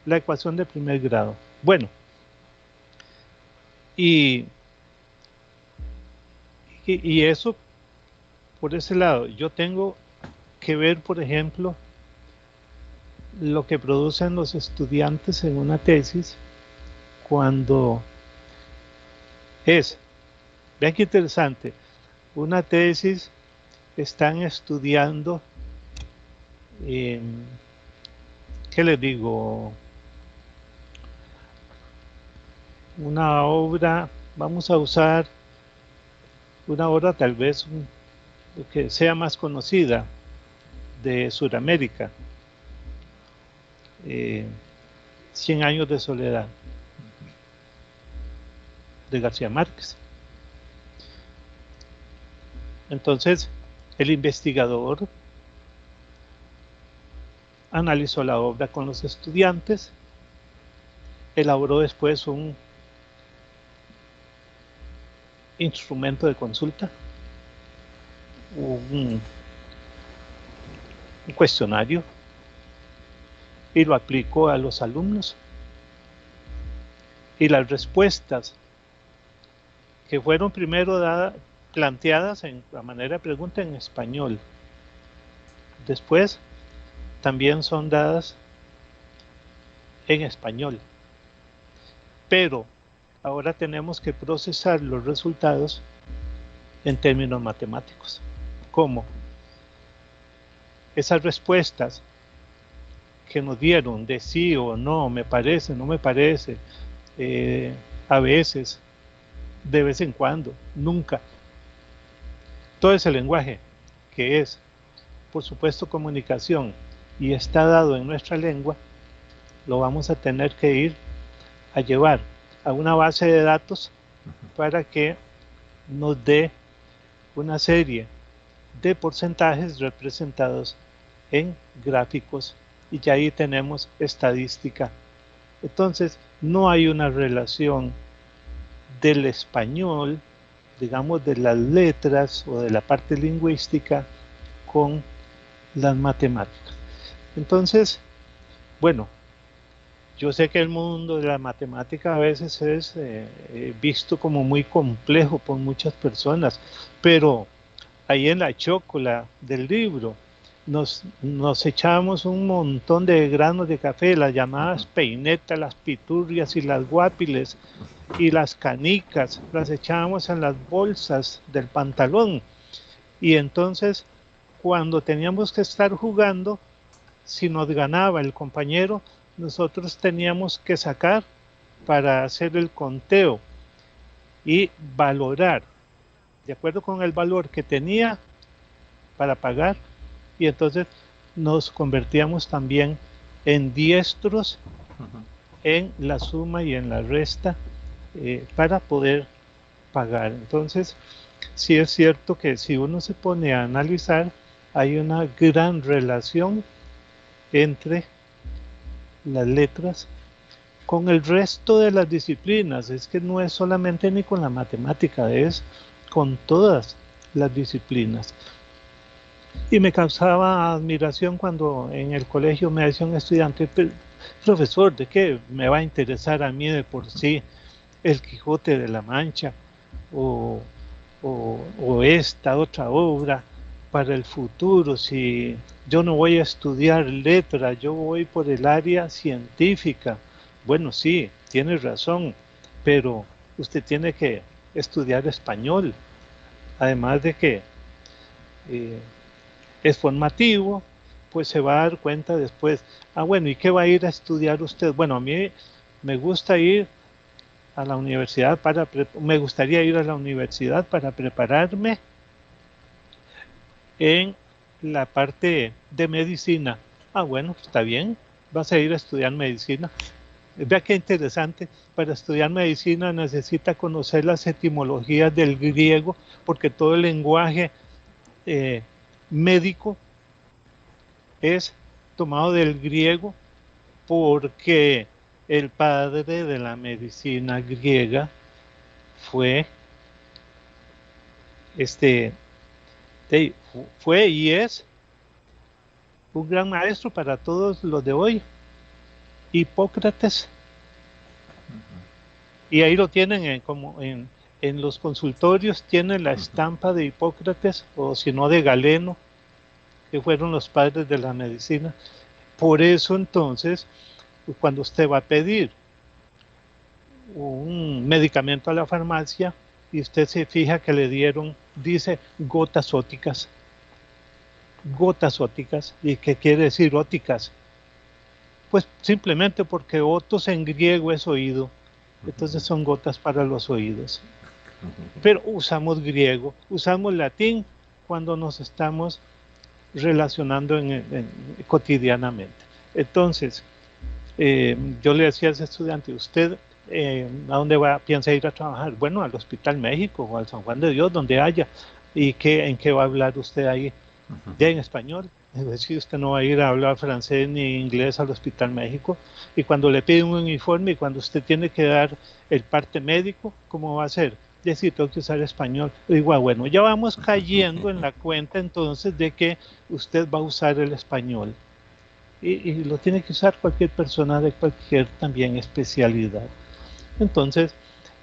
la ecuación de primer grado. Bueno, y eso, por ese lado, yo tengo que ver, por ejemplo, lo que producen los estudiantes en una tesis cuando vean qué interesante, una tesis están estudiando, ¿qué les digo? Una obra, vamos a usar una obra tal vez que sea más conocida de Sudamérica, 100 años de soledad, de García Márquez. Entonces, el investigador analizó la obra con los estudiantes, elaboró después un instrumento de consulta, un cuestionario, y lo aplicó a los alumnos. Y las respuestas que fueron primero planteadas en la manera de pregunta en español, después también son dadas en español, pero ahora tenemos que procesar los resultados en términos matemáticos. ¿Cómo? Esas respuestas que nos dieron de sí o no, me parece, no me parece, a veces, de vez en cuando, nunca. Todo ese lenguaje que es, por supuesto, comunicación, y está dado en nuestra lengua, lo vamos a tener que ir a llevar a una base de datos para que nos dé una serie de porcentajes representados en gráficos, y ya ahí tenemos estadística. Entonces, no hay una relación del español, digamos, de las letras o de la parte lingüística con las matemáticas. Entonces, bueno, yo sé que el mundo de la matemática a veces es visto como muy complejo por muchas personas, pero ahí en la chócola del libro nos echamos un montón de granos de café, las llamadas peinetas, las piturrias y las guapiles y las canicas, las echábamos en las bolsas del pantalón, y entonces cuando teníamos que estar jugando, si nos ganaba el compañero, nosotros teníamos que sacar para hacer el conteo y valorar, de acuerdo con el valor que tenía, para pagar, y entonces nos convertíamos también en diestros en la suma y en la resta para poder pagar. Entonces, sí es cierto que si uno se pone a analizar, hay una gran relación entre las letras con el resto de las disciplinas. Es que no es solamente ni con la matemática, es con todas las disciplinas. Y me causaba admiración cuando en el colegio me decía un estudiante: profesor, ¿de qué me va a interesar a mí de por sí el Quijote de la Mancha o esta otra obra para el futuro, si yo no voy a estudiar letra, yo voy por el área científica? Bueno, sí, tiene razón, pero usted tiene que estudiar español, además de que es formativo, pues se va a dar cuenta después. Bueno, ¿y qué va a ir a estudiar usted? Bueno, a mí me gusta ir a la universidad me gustaría ir a la universidad para prepararme en la parte de medicina. Bueno, está bien, vas a ir a estudiar medicina. Vea qué interesante, para estudiar medicina necesita conocer las etimologías del griego, porque todo el lenguaje médico es tomado del griego, porque el padre de la medicina griega fue y es un gran maestro para todos los de hoy, Hipócrates. Y ahí lo tienen como en los consultorios, tienen la estampa de Hipócrates, o si no de Galeno, que fueron los padres de la medicina. Por eso entonces, cuando usted va a pedir un medicamento a la farmacia y usted se fija que le dieron, dice gotas óticas. Gotas óticas. ¿Y qué quiere decir óticas? Pues simplemente porque otos en griego es oído, entonces son gotas para los oídos. Pero usamos griego, usamos latín cuando nos estamos relacionando cotidianamente. Entonces, yo le decía a ese estudiante: ¿usted a dónde piensa ir a trabajar? Bueno, al Hospital México o al San Juan de Dios, donde haya. ¿Y en qué va a hablar usted ahí? Ya en español. Es decir, usted no va a ir a hablar francés ni inglés al Hospital México. Y cuando le piden un uniforme y cuando usted tiene que dar el parte médico, ¿cómo va a hacer? Es decir, tengo que usar español. Digo, bueno, ya vamos cayendo en la cuenta entonces de que usted va a usar el español. Y lo tiene que usar cualquier persona de cualquier también especialidad. Entonces,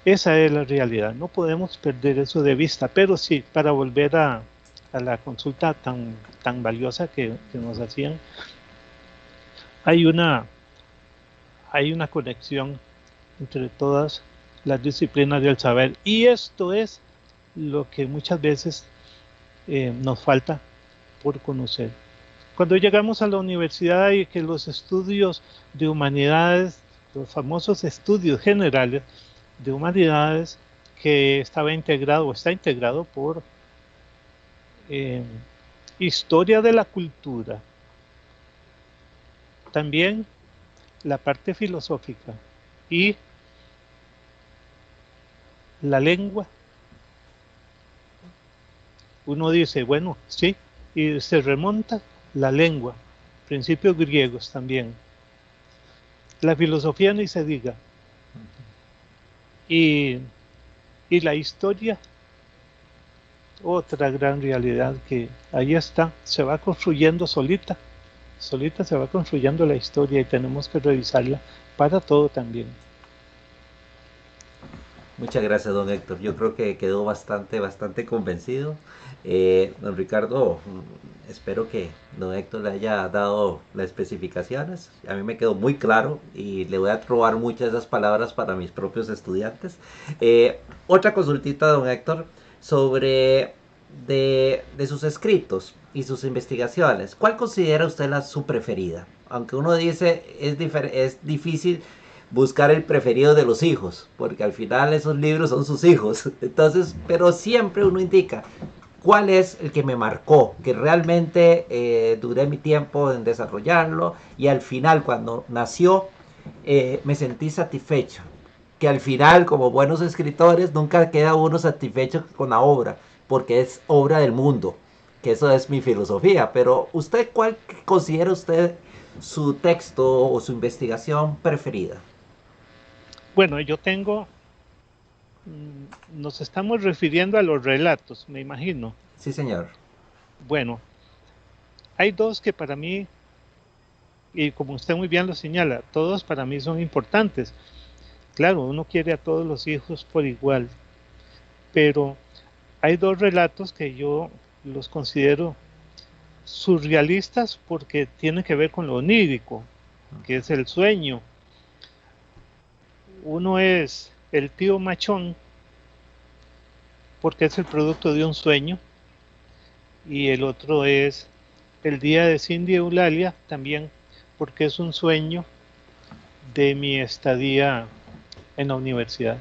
esa es la realidad. No podemos perder eso de vista, pero sí, para volver a la consulta tan valiosa que nos hacían, hay una conexión entre todas las disciplinas del saber, y esto es lo que muchas veces nos falta por conocer. Cuando llegamos a la universidad y que los estudios de humanidades, los famosos estudios generales de humanidades, que está integrado por historia de la cultura, también la parte filosófica y la lengua. Uno dice, bueno, sí, y se remonta la lengua, principios griegos también. La filosofía ni se diga. Y la historia, otra gran realidad que ahí está, se va construyendo solita se va construyendo la historia y tenemos que revisarla para todo también. Muchas gracias, don Héctor. Yo creo que quedó bastante convencido. Don Ricardo, espero que don Héctor le haya dado las especificaciones. A mí me quedó muy claro y le voy a robar muchas de esas palabras para mis propios estudiantes. Otra consultita, don Héctor, sobre de sus escritos y sus investigaciones. ¿Cuál considera usted su preferida? Aunque uno dice es difícil buscar el preferido de los hijos, porque al final esos libros son sus hijos. Entonces, pero siempre uno indica cuál es el que me marcó, que realmente duré mi tiempo en desarrollarlo y al final cuando nació me sentí satisfecho. Que al final, como buenos escritores, nunca queda uno satisfecho con la obra, porque es obra del mundo, que eso es mi filosofía. Pero usted, ¿cuál considera usted su texto o su investigación preferida? Bueno, yo tengo, nos estamos refiriendo a los relatos, me imagino. Sí, señor. Bueno, hay dos que para mí, y como usted muy bien lo señala, todos para mí son importantes. Claro, uno quiere a todos los hijos por igual, pero hay dos relatos que yo los considero surrealistas porque tienen que ver con lo onírico, que es el sueño. Uno es El tío Machón, porque es el producto de un sueño, y el otro es El día de Cindy Eulalia, también porque es un sueño de mi estadía en la universidad.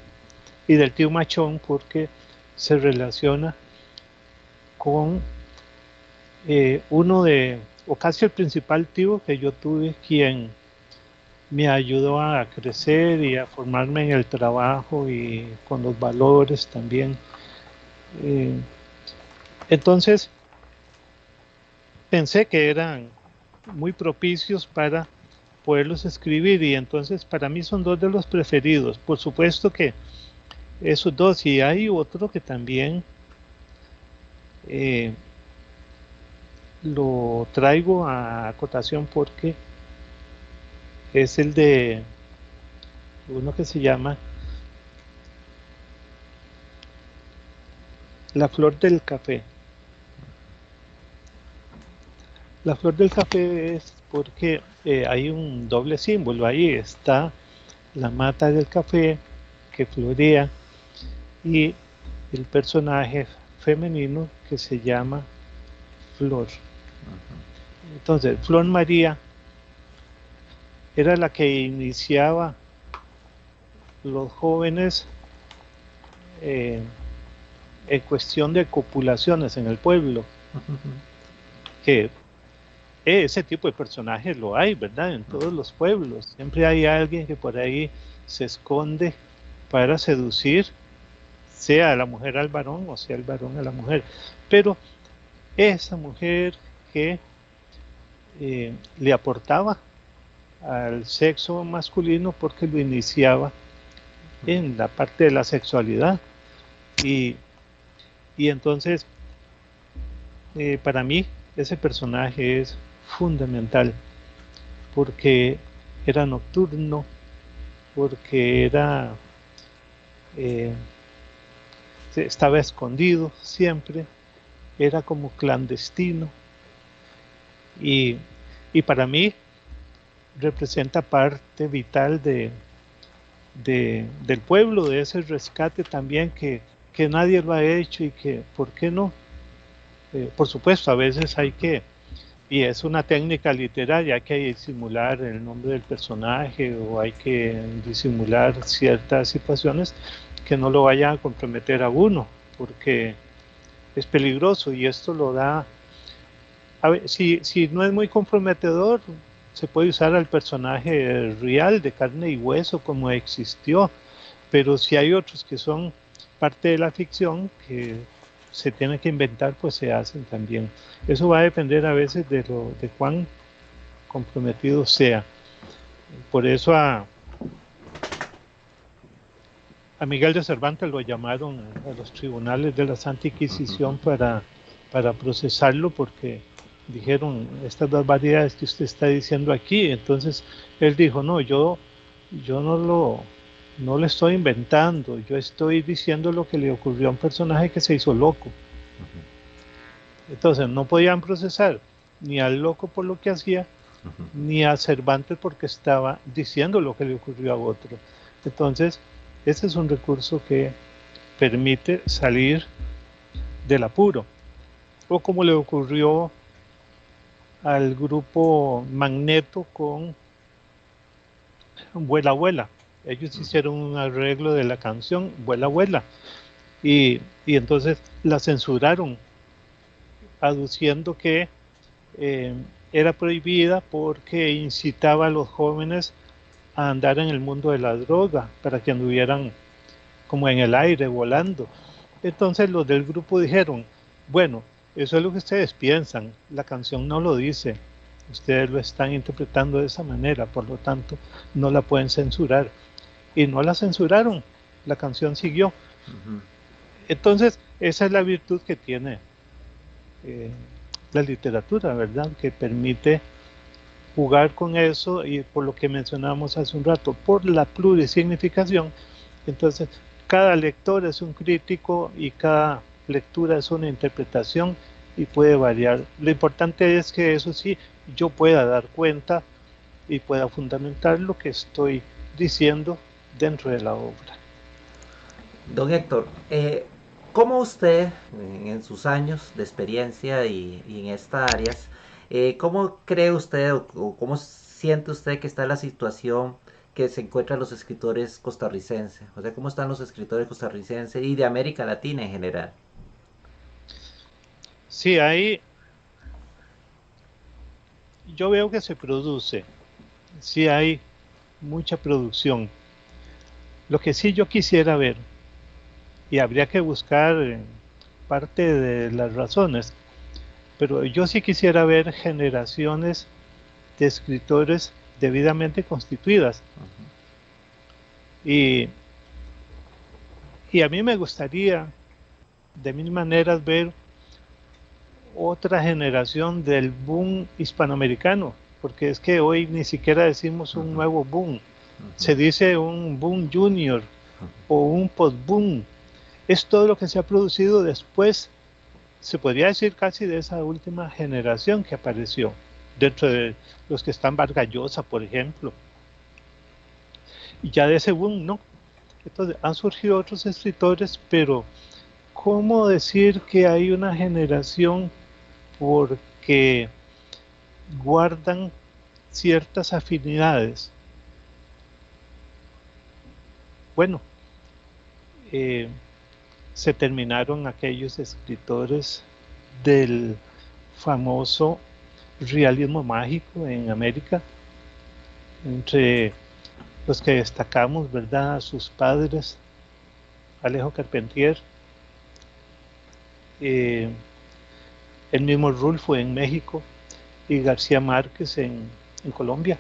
Y del tío Machón porque se relaciona con o casi el principal tío que yo tuve, quien me ayudó a crecer y a formarme en el trabajo y con los valores también. Entonces, pensé que eran muy propicios para poderlos escribir y entonces para mí son dos de los preferidos. Por supuesto que esos dos, y hay otro que también lo traigo a acotación porque es el de uno que se llama La flor del café. La flor del café es porque hay un doble símbolo, ahí está la mata del café que florea y el personaje femenino que se llama Flor. Entonces, Flor María era la que iniciaba los jóvenes en cuestión de copulaciones en el pueblo, que ese tipo de personajes lo hay, ¿verdad? En todos los pueblos. Siempre hay alguien que por ahí se esconde para seducir, sea la mujer al varón o sea el varón a la mujer. Pero esa mujer que le aportaba al sexo masculino porque lo iniciaba en la parte de la sexualidad. Y entonces, para mí, ese personaje es fundamental porque era nocturno, porque estaba escondido siempre, era como clandestino y para mí representa parte vital del pueblo, de ese rescate también que nadie lo ha hecho y que, ¿por qué no? Por supuesto, a veces hay que, y es una técnica literaria, hay que disimular el nombre del personaje o hay que disimular ciertas situaciones que no lo vayan a comprometer a uno, porque es peligroso y esto lo da A ver, si no es muy comprometedor, se puede usar al personaje real de carne y hueso como existió, pero si hay otros que son parte de la ficción que se tienen que inventar, pues se hacen también. Eso va a depender a veces de cuán comprometido sea. Por eso a Miguel de Cervantes lo llamaron a los tribunales de la Santa Inquisición para procesarlo, porque dijeron estas barbaridades que usted está diciendo aquí. Entonces él dijo, no, yo no lo estoy inventando, yo estoy diciendo lo que le ocurrió a un personaje que se hizo loco. Entonces no podían procesar ni al loco por lo que hacía, ni a Cervantes porque estaba diciendo lo que le ocurrió a otro. Entonces, ese es un recurso que permite salir del apuro. O como le ocurrió al grupo Magneto con Vuela Vuela. Ellos hicieron un arreglo de la canción Vuela Vuela y entonces la censuraron, aduciendo que eh, era prohibida porque incitaba a los jóvenes a andar en el mundo de la droga, para que anduvieran como en el aire, volando. Entonces los del grupo dijeron, bueno, eso es lo que ustedes piensan, la canción no lo dice, ustedes lo están interpretando de esa manera, por lo tanto no la pueden censurar. Y no la censuraron, la canción siguió. Entonces esa es la virtud que tiene la literatura, ¿verdad? Que permite jugar con eso, y por lo que mencionábamos hace un rato, por la plurisignificación. Entonces cada lector es un crítico y cada lectura es una interpretación y puede variar. Lo importante es que, eso sí, yo pueda dar cuenta y pueda fundamentar lo que estoy diciendo dentro de la obra. Don Héctor, ¿cómo usted, en sus años de experiencia y en estas áreas, cómo cree usted o cómo siente usted que está la situación que se encuentran los escritores costarricenses? O sea, ¿cómo están los escritores costarricenses y de América Latina en general? Sí, ahí yo veo que se produce, sí hay mucha producción. Lo que sí yo quisiera ver, y habría que buscar parte de las razones, pero yo sí quisiera ver generaciones de escritores debidamente constituidas. Y, y a mí me gustaría, de mil maneras, ver otra generación del boom hispanoamericano, porque es que hoy ni siquiera decimos un nuevo boom, se dice un boom junior o un post-boom. Es todo lo que se ha producido después, se podría decir casi de esa última generación que apareció, dentro de los que están Vargas Llosa, por ejemplo. Y ya de ese boom, no. Entonces, han surgido otros escritores, pero ¿cómo decir que hay una generación porque guardan ciertas afinidades? Bueno, se terminaron aquellos escritores del famoso realismo mágico en América, entre los que destacamos, ¿verdad?, sus padres, Alejo Carpentier, el mismo Rulfo en México y García Márquez en Colombia.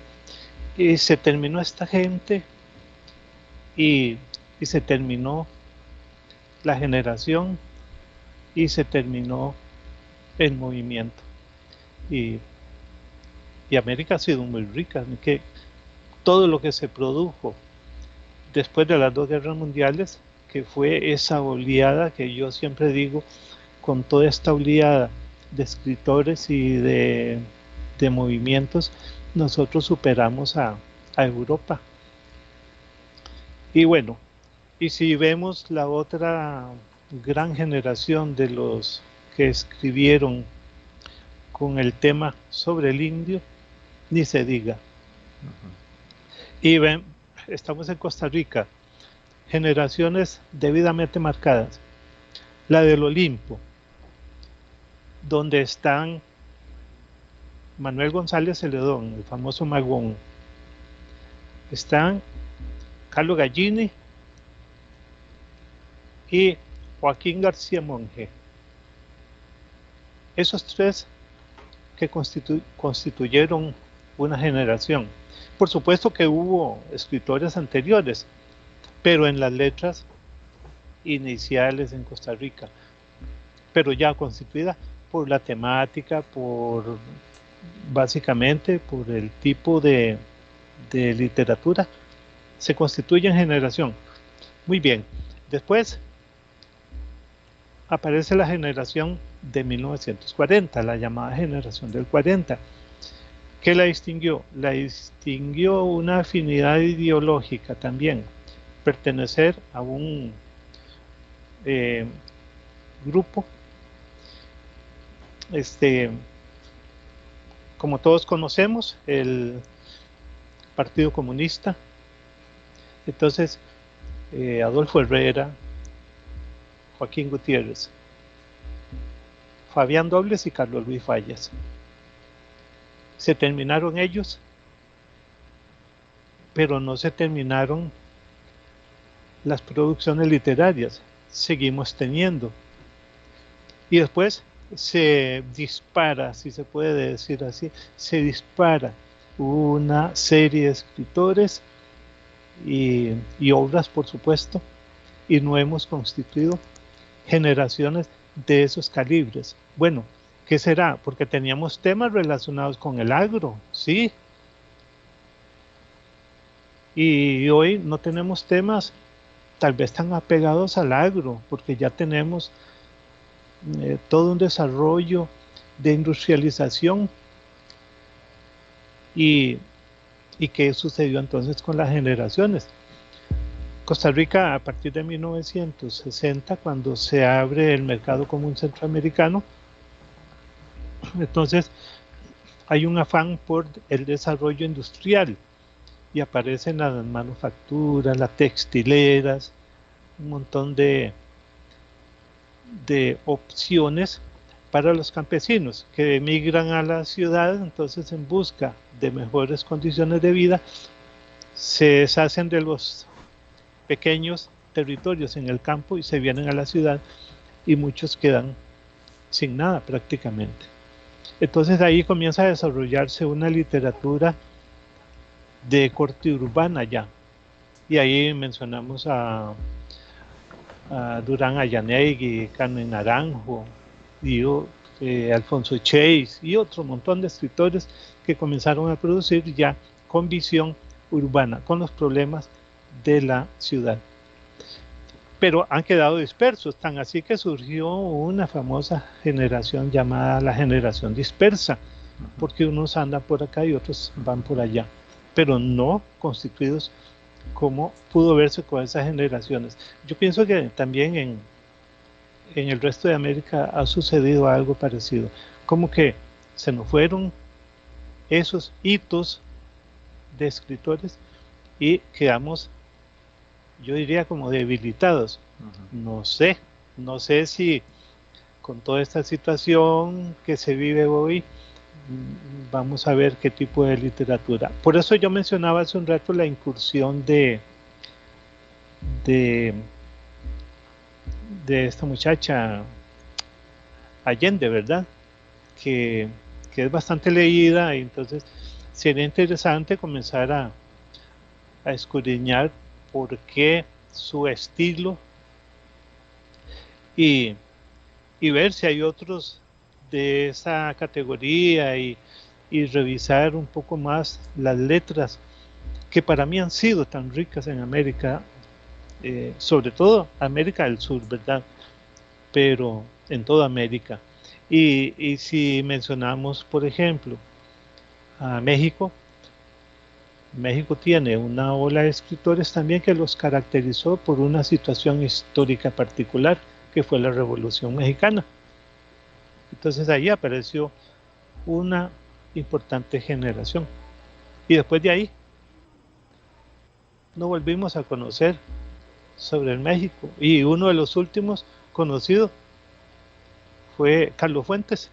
Y se terminó esta gente y se terminó la generación y se terminó el movimiento. Y América ha sido muy rica, que todo lo que se produjo después de las 2 guerras mundiales, que fue esa oleada que yo siempre digo, con toda esta oleada de escritores y de movimientos, nosotros superamos a Europa. Y bueno, y si vemos la otra gran generación de los que escribieron con el tema sobre el indio, ni se diga. Y ven, estamos en Costa Rica, generaciones debidamente marcadas. La del Olimpo, donde están Manuel González Celedón, el famoso Magón. Están Carlos Gallini y Joaquín García Monge. Esos tres que constituyeron una generación. Por supuesto que hubo escritores anteriores, pero en las letras iniciales en Costa Rica, pero ya constituida por la temática, básicamente por el tipo de literatura, se constituye en generación. Muy bien, después aparece la generación de 1940, la llamada generación del 40. ¿Qué la distinguió? La distinguió una afinidad ideológica también, pertenecer a un grupo, como todos conocemos, el Partido Comunista. Entonces, Adolfo Herrera, Joaquín Gutiérrez, Fabián Dobles y Carlos Luis Fallas. Se terminaron ellos, pero no se terminaron las producciones literarias. Seguimos teniendo. Y después se dispara, si se puede decir así, se dispara una serie de escritores y obras, por supuesto, y no hemos constituido generaciones de esos calibres. Bueno, ¿qué será? Porque teníamos temas relacionados con el agro, sí. Y hoy no tenemos temas tal vez tan apegados al agro, porque ya tenemos todo un desarrollo de industrialización. ¿Y qué sucedió entonces con las generaciones? Costa Rica, a partir de 1960, cuando se abre el mercado común centroamericano, entonces hay un afán por el desarrollo industrial y aparecen las manufacturas, las textileras, un montón de opciones para los campesinos que emigran a la ciudad, entonces en busca de mejores condiciones de vida, se deshacen de los pequeños territorios en el campo y se vienen a la ciudad, y muchos quedan sin nada prácticamente. Entonces ahí comienza a desarrollarse una literatura de corte urbana ya, y ahí mencionamos a Durán Ayanegui, Carmen Naranjo y Alfonso Chase y otro montón de escritores que comenzaron a producir ya con visión urbana, con los problemas de la ciudad. Pero han quedado dispersos, tan así que surgió una famosa generación llamada la generación dispersa, porque unos andan por acá y otros van por allá, pero no constituidos como pudo verse con esas generaciones. Yo pienso que también en el resto de América ha sucedido algo parecido, como que se nos fueron esos hitos de escritores y quedamos, yo diría, como debilitados. No sé si con toda esta situación que se vive hoy vamos a ver qué tipo de literatura. Por eso yo mencionaba hace un rato la incursión de esta muchacha Allende, ¿verdad? Que es bastante leída, y entonces sería interesante comenzar a escudriñar por qué su estilo y ver si hay otros de esa categoría y revisar un poco más las letras que para mí han sido tan ricas en América, sobre todo América del Sur, ¿verdad? Pero en toda América. Y si mencionamos, por ejemplo, a México, México tiene una ola de escritores también que los caracterizó por una situación histórica particular, que fue la Revolución Mexicana. Entonces ahí apareció una importante generación. Y después de ahí, no volvimos a conocer sobre el México. Y uno de los últimos conocidos fue Carlos Fuentes.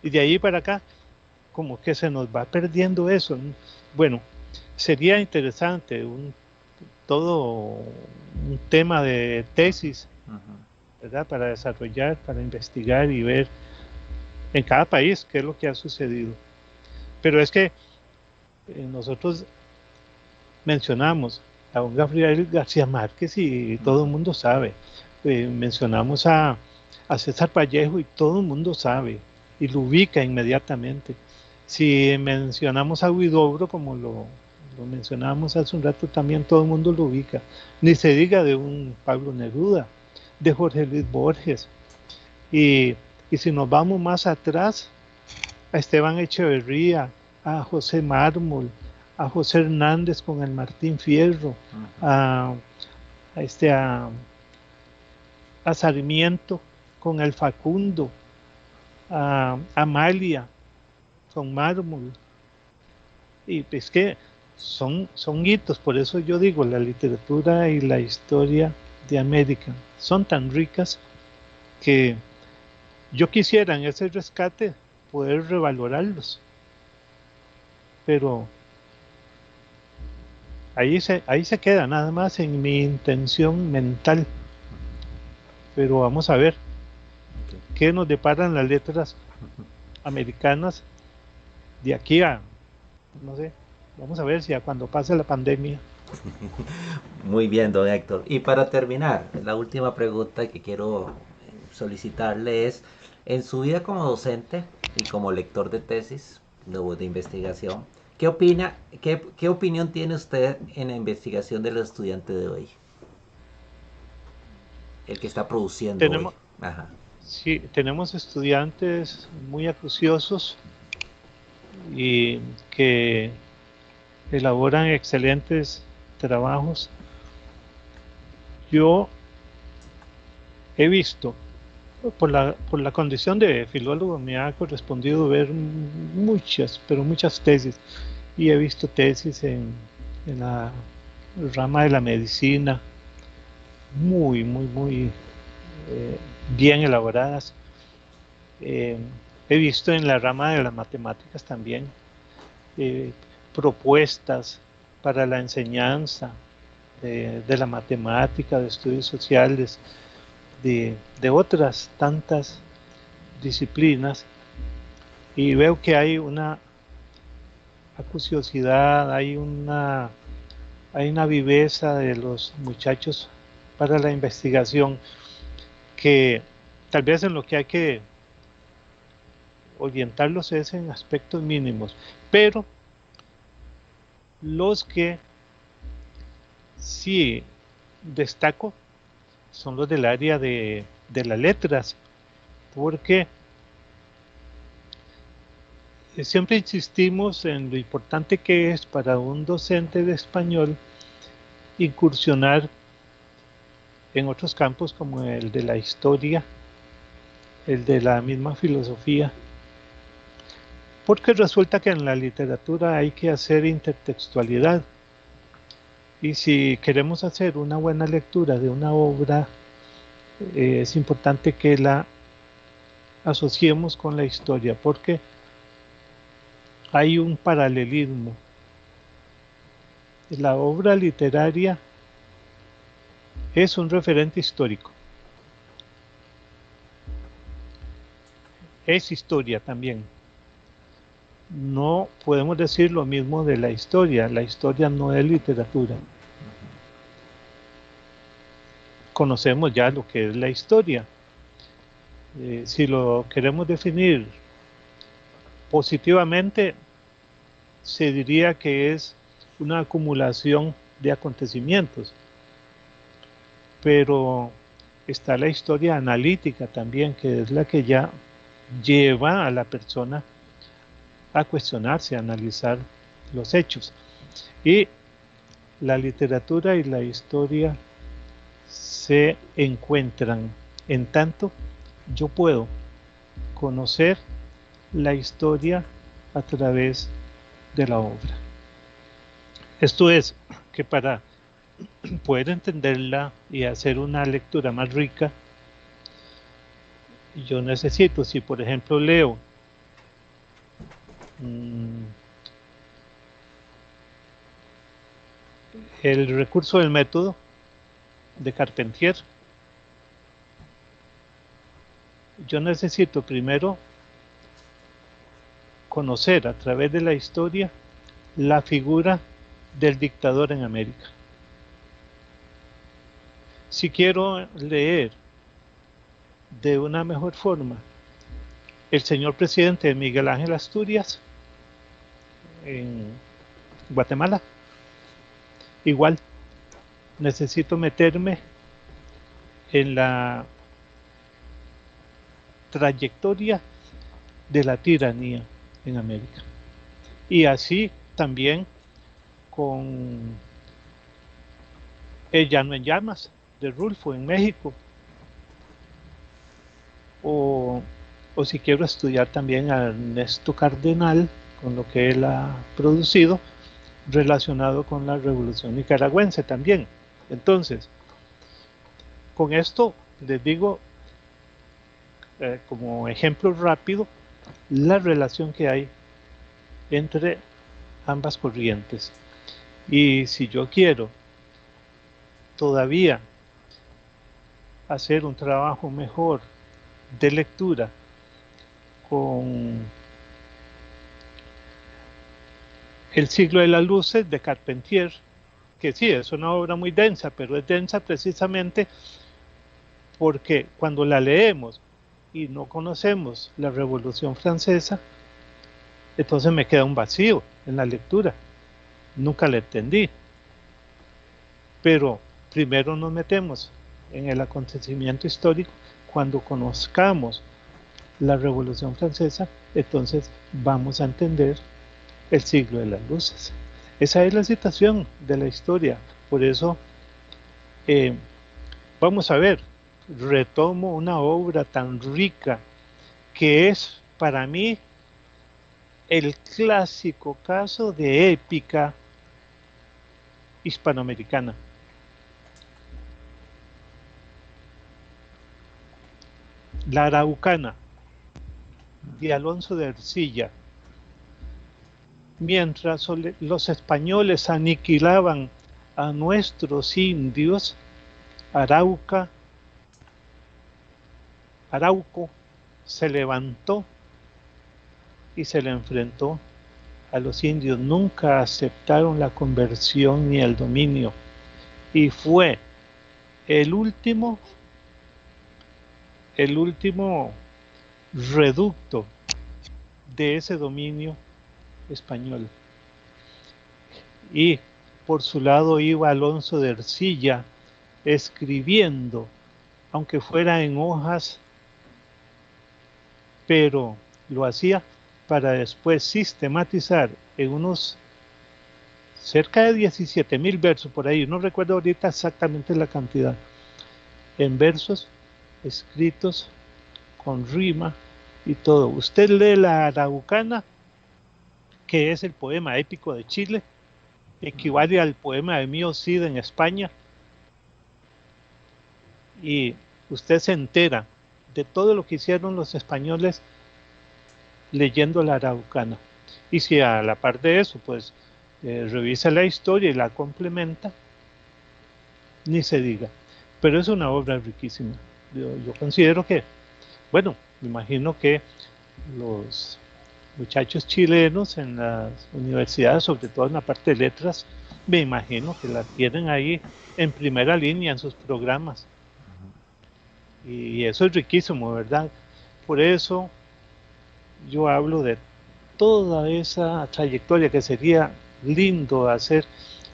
Y de ahí para acá, como que se nos va perdiendo eso. Bueno, sería interesante todo un tema de tesis, ¿verdad? Para desarrollar, para investigar y ver en cada país qué es lo que ha sucedido. Pero es que nosotros mencionamos a un Gabriel García Márquez y todo el mundo sabe. Mencionamos a César Vallejo y todo el mundo sabe y lo ubica inmediatamente. Si mencionamos a Huidobro, como lo mencionamos hace un rato, también todo el mundo lo ubica. Ni se diga de un Pablo Neruda, de Jorge Luis Borges. Y si nos vamos más atrás, a Esteban Echeverría, a José Mármol, a José Hernández con el Martín Fierro, a Sarmiento con el Facundo, a Amalia con Mármol. Y es que son hitos, por eso yo digo, la literatura y la historia de América son tan ricas que yo quisiera en ese rescate poder revalorarlos, pero ahí se queda nada más en mi intención mental. Pero vamos a ver qué nos deparan las letras americanas de aquí a, no sé, vamos a ver si a cuando pase la pandemia. Muy bien, don Héctor. Y para terminar, la última pregunta que quiero solicitarle es, en su vida como docente y como lector de tesis, de investigación, ¿qué opina, qué opinión tiene usted en la investigación del estudiante de hoy? El que está produciendo Tenemos, hoy. Ajá. sí, tenemos estudiantes muy acuciosos y que elaboran excelentes trabajos. Yo he visto, por la condición de filólogo, me ha correspondido ver muchas, pero muchas tesis, y he visto tesis en la rama de la medicina, muy bien elaboradas. He visto en la rama de las matemáticas también propuestas para la enseñanza de la matemática, de estudios sociales, de otras tantas disciplinas, y veo que hay una acuciosidad, hay una viveza de los muchachos para la investigación, que tal vez en lo que hay que orientarlos es en aspectos mínimos, pero los que sí destaco son los del área de las letras, porque siempre insistimos en lo importante que es para un docente de español incursionar en otros campos como el de la historia, el de la misma filosofía, porque resulta que en la literatura hay que hacer intertextualidad, y si queremos hacer una buena lectura de una obra, es importante que la asociemos con la historia, porque hay un paralelismo. La obra literaria es un referente histórico, es historia también. No podemos decir lo mismo de la historia no es literatura. Conocemos ya lo que es la historia. Si lo queremos definir positivamente, se diría que es una acumulación de acontecimientos, pero está la historia analítica también, que es la que ya lleva a la persona a cuestionarse, a analizar los hechos. Y la literatura y la historia se encuentran en tanto yo puedo conocer la historia a través de la obra. Esto es que para poder entenderla y hacer una lectura más rica, yo necesito, si por ejemplo leo mm, el recurso del método de Carpentier. Yo necesito primero conocer a través de la historia la figura del dictador en América. Si quiero leer de una mejor forma el señor presidente Miguel Ángel Asturias en Guatemala, igual necesito meterme en la trayectoria de la tiranía en América. Y así también con El Llano en Llamas de Rulfo en México, o si quiero estudiar también a Ernesto Cardenal con lo que él ha producido relacionado con la revolución nicaragüense también. Entonces, con esto les digo como ejemplo rápido la relación que hay entre ambas corrientes. Y si yo quiero todavía hacer un trabajo mejor de lectura con El siglo de las luces de Carpentier, que sí, es una obra muy densa, pero es densa precisamente porque cuando la leemos y no conocemos la Revolución Francesa, entonces me queda un vacío en la lectura. Nunca la entendí. Pero primero nos metemos en el acontecimiento histórico. Cuando conozcamos la Revolución Francesa, entonces vamos a entender el siglo de las luces. Esa es la situación de la historia. Por eso, vamos a ver, retomo una obra tan rica que es para mí el clásico caso de épica hispanoamericana. La Araucana, de Alonso de Ercilla. Mientras los españoles aniquilaban a nuestros indios, Arauco se levantó y se le enfrentó a los indios. Nunca aceptaron la conversión ni el dominio, y fue el último reducto de ese dominio español. Y por su lado iba Alonso de Ercilla escribiendo, aunque fuera en hojas, pero lo hacía para después sistematizar en unos cerca de 17,000 versos por ahí, no recuerdo ahorita exactamente la cantidad, en versos escritos con rima y todo. Usted lee la Araucana, que es el poema épico de Chile, equivale al poema de Mío Cid en España, y usted se entera de todo lo que hicieron los españoles leyendo la Araucana. Y si a la par de eso, pues revisa la historia y la complementa, ni se diga. Pero es una obra riquísima. Yo considero que, bueno, me imagino que los muchachos chilenos en las universidades, sobre todo en la parte de letras, me imagino que la tienen ahí en primera línea en sus programas. Y eso es riquísimo, ¿verdad? Por eso yo hablo de toda esa trayectoria que sería lindo hacer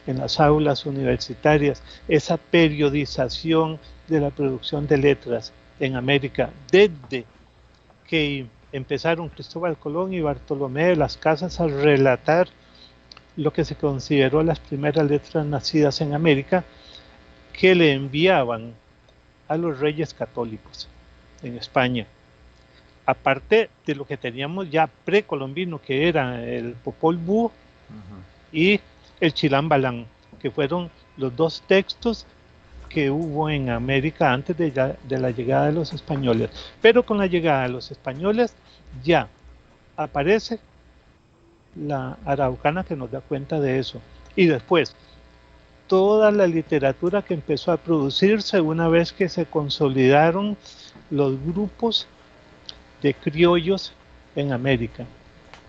en las aulas universitarias, esa periodización de la producción de letras en América, desde que empezaron Cristóbal Colón y Bartolomé de las Casas a relatar lo que se consideró las primeras letras nacidas en América, que le enviaban a los reyes católicos en España. Aparte de lo que teníamos ya precolombino, que era el Popol Vuh y el Chilam Balam, que fueron los dos textos que hubo en América antes de la llegada de los españoles. Pero con la llegada de los españoles ya aparece la araucana que nos da cuenta de eso. Y después, toda la literatura que empezó a producirse una vez que se consolidaron los grupos de criollos en América.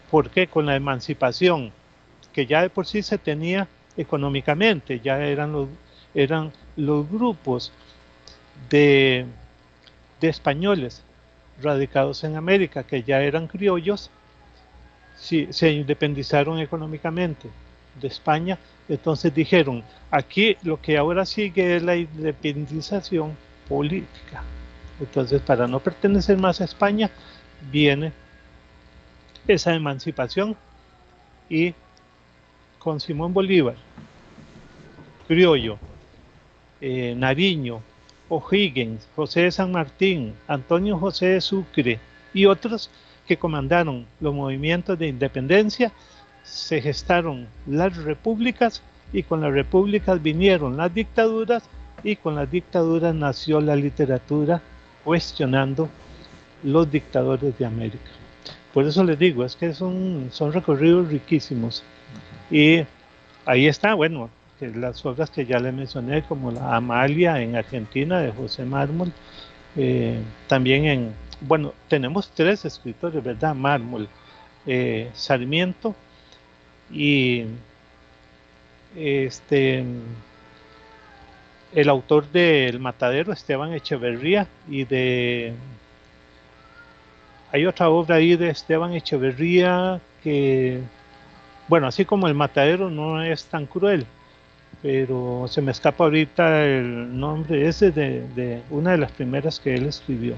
¿Por qué? Con la emancipación, que ya de por sí se tenía económicamente, ya eran los grupos de españoles radicados en América, que ya eran criollos, sí, se independizaron económicamente de España. Entonces dijeron, aquí lo que ahora sigue es la independización política. Entonces, para no pertenecer más a España, viene esa emancipación, y con Simón Bolívar, criollo, Nariño, O'Higgins, José de San Martín, Antonio José de Sucre y otros que comandaron los movimientos de independencia, se gestaron las repúblicas, y con las repúblicas vinieron las dictaduras, y con las dictaduras nació la literatura cuestionando los dictadores de América. Por eso les digo, es que son recorridos riquísimos. Y ahí está, bueno, que las obras que ya les mencioné, como la Amalia en Argentina de José Mármol, también bueno, tenemos 3 escritores, ¿verdad? Mármol, Sarmiento y el autor del Matadero, Esteban Echeverría, y hay otra obra ahí de Esteban Echeverría que, bueno, así como el Matadero no es tan cruel, pero se me escapa ahorita el nombre ese de una de las primeras que él escribió.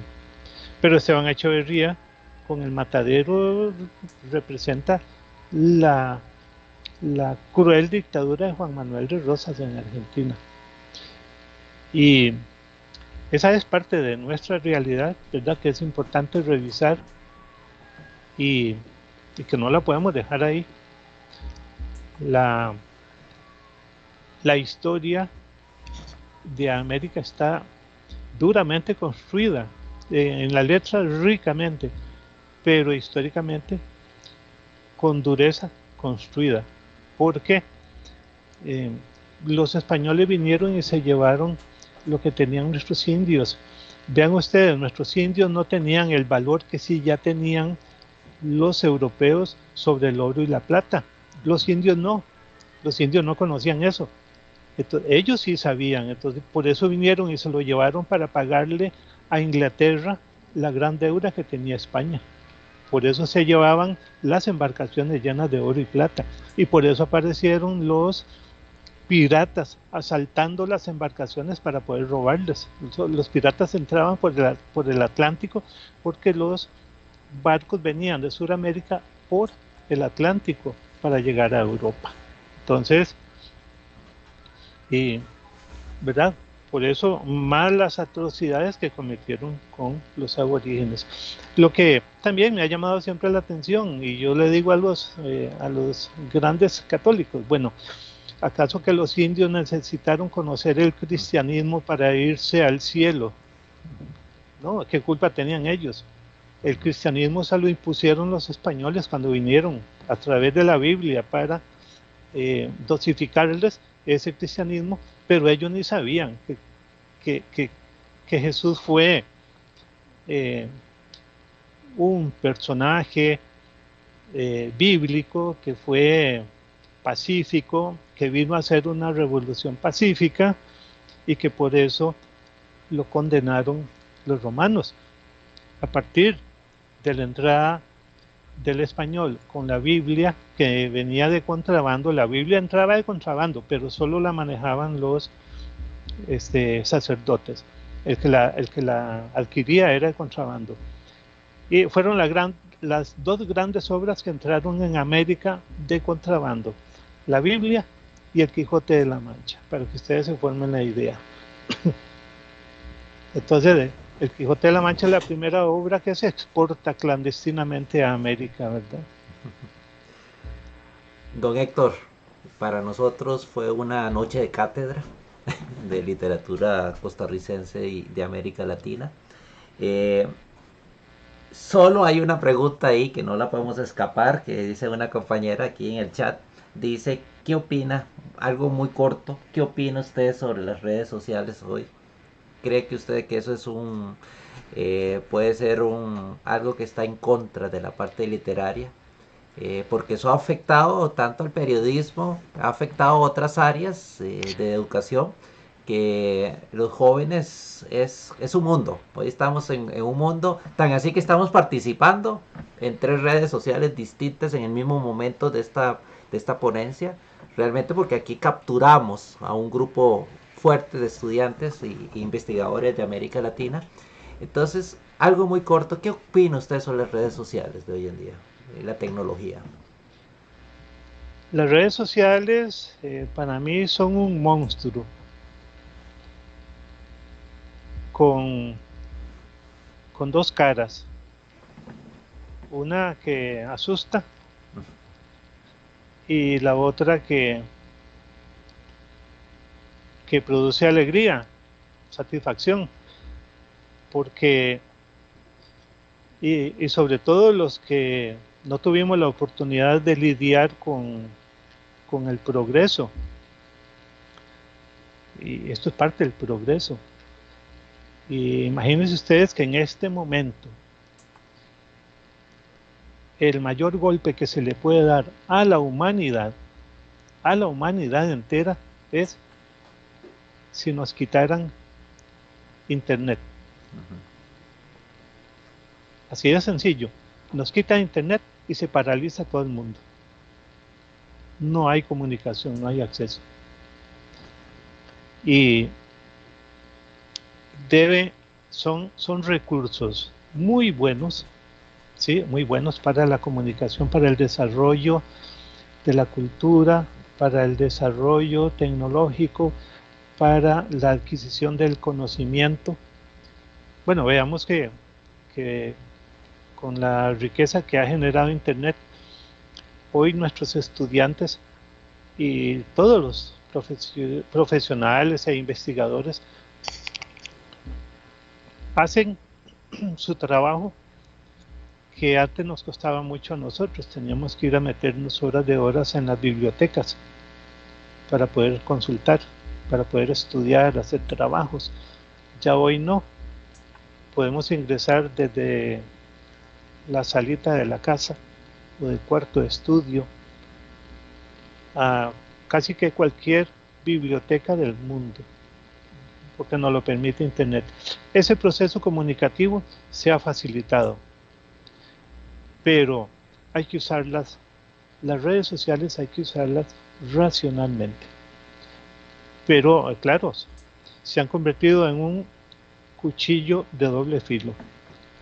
Pero Esteban Echeverría con el Matadero representa la cruel dictadura de Juan Manuel de Rosas en Argentina. Y esa es parte de nuestra realidad, ¿verdad? Que es importante revisar y que no la podemos dejar ahí. La historia de América está duramente construida, en la letra ricamente, pero históricamente con dureza construida. ¿Por qué? Los españoles vinieron y se llevaron lo que tenían nuestros indios. Vean ustedes, nuestros indios no tenían el valor que sí ya tenían los europeos sobre el oro y la plata. Los indios no conocían eso. Entonces, ellos sí sabían, entonces por eso vinieron y se lo llevaron para pagarle a Inglaterra la gran deuda que tenía España. Por eso se llevaban las embarcaciones llenas de oro y plata, y por eso aparecieron los piratas asaltando las embarcaciones para poder robarles. Los piratas entraban por el Atlántico porque los barcos venían de Sudamérica por el Atlántico para llegar a Europa. Entonces, ¿verdad? Por eso, más las atrocidades que cometieron con los aborígenes. Lo que también me ha llamado siempre la atención, y yo le digo a los grandes católicos, bueno, ¿acaso que los indios necesitaron conocer el cristianismo para irse al cielo? No, ¿qué culpa tenían ellos? El cristianismo se lo impusieron los españoles cuando vinieron a través de la Biblia para dosificarles ese cristianismo, pero ellos ni sabían que Jesús fue un personaje bíblico, que fue pacífico, que vino a hacer una revolución pacífica, y que por eso lo condenaron los romanos. A partir de la entrada del español con la Biblia, que venía de contrabando, la Biblia entraba de contrabando, pero solo la manejaban los sacerdotes. El que la adquiría era el contrabando. Y fueron las 2 grandes obras que entraron en América de contrabando: la Biblia y el Quijote de la Mancha, para que ustedes se formen la idea. Entonces, el Quijote de la Mancha es la primera obra que se exporta clandestinamente a América, ¿verdad? Don Héctor, para nosotros fue una noche de cátedra de literatura costarricense y de América Latina. Solo hay una pregunta ahí que no la podemos escapar, que dice una compañera aquí en el chat. Dice, ¿qué opina? Algo muy corto. ¿Qué opina usted sobre las redes sociales hoy? ¿Cree que usted que eso es puede ser algo que está en contra de la parte literaria? Porque eso ha afectado tanto al periodismo, ha afectado a otras áreas de educación, que los jóvenes es un mundo. Hoy estamos en un mundo, tan así que estamos participando en 3 redes sociales distintas en el mismo momento de esta ponencia, realmente porque aquí capturamos a un grupo fuerte de estudiantes y investigadores de América Latina. Entonces, algo muy corto, ¿qué opina usted sobre las redes sociales de hoy en día? La tecnología. Las redes sociales para mí son un monstruo con, con dos caras. Una que asusta y la otra que produce alegría, satisfacción, porque, y sobre todo los que no tuvimos la oportunidad de lidiar con el progreso, y esto es parte del progreso. Y imagínense ustedes que en este momento el mayor golpe que se le puede dar a la humanidad entera, es si nos quitaran internet. Así de sencillo. Nos quitan internet y se paraliza todo el mundo. No hay comunicación, no hay acceso. Y son recursos muy buenos, ¿sí? Muy buenos para la comunicación, para el desarrollo de la cultura, para el desarrollo tecnológico, para la adquisición del conocimiento. Bueno, veamos que con la riqueza que ha generado Internet, hoy nuestros estudiantes y todos los profesionales e investigadores hacen su trabajo que antes nos costaba mucho a nosotros. Teníamos que ir a meternos horas de horas en las bibliotecas para poder consultar, para poder estudiar, hacer trabajos. Ya hoy no. Podemos ingresar desde la salita de la casa o del cuarto de estudio a casi que cualquier biblioteca del mundo, porque nos lo permite Internet. Ese proceso comunicativo se ha facilitado, pero hay que usarlas, las redes sociales hay que usarlas racionalmente. Pero, claro, se han convertido en un cuchillo de doble filo.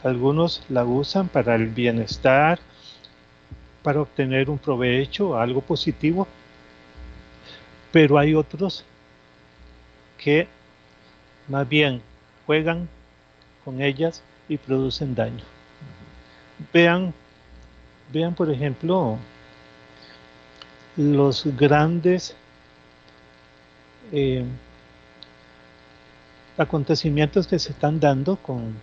Algunos la usan para el bienestar, para obtener un provecho, algo positivo, pero hay otros que más bien juegan con ellas y producen daño. Vean, por ejemplo, los grandes acontecimientos que se están dando con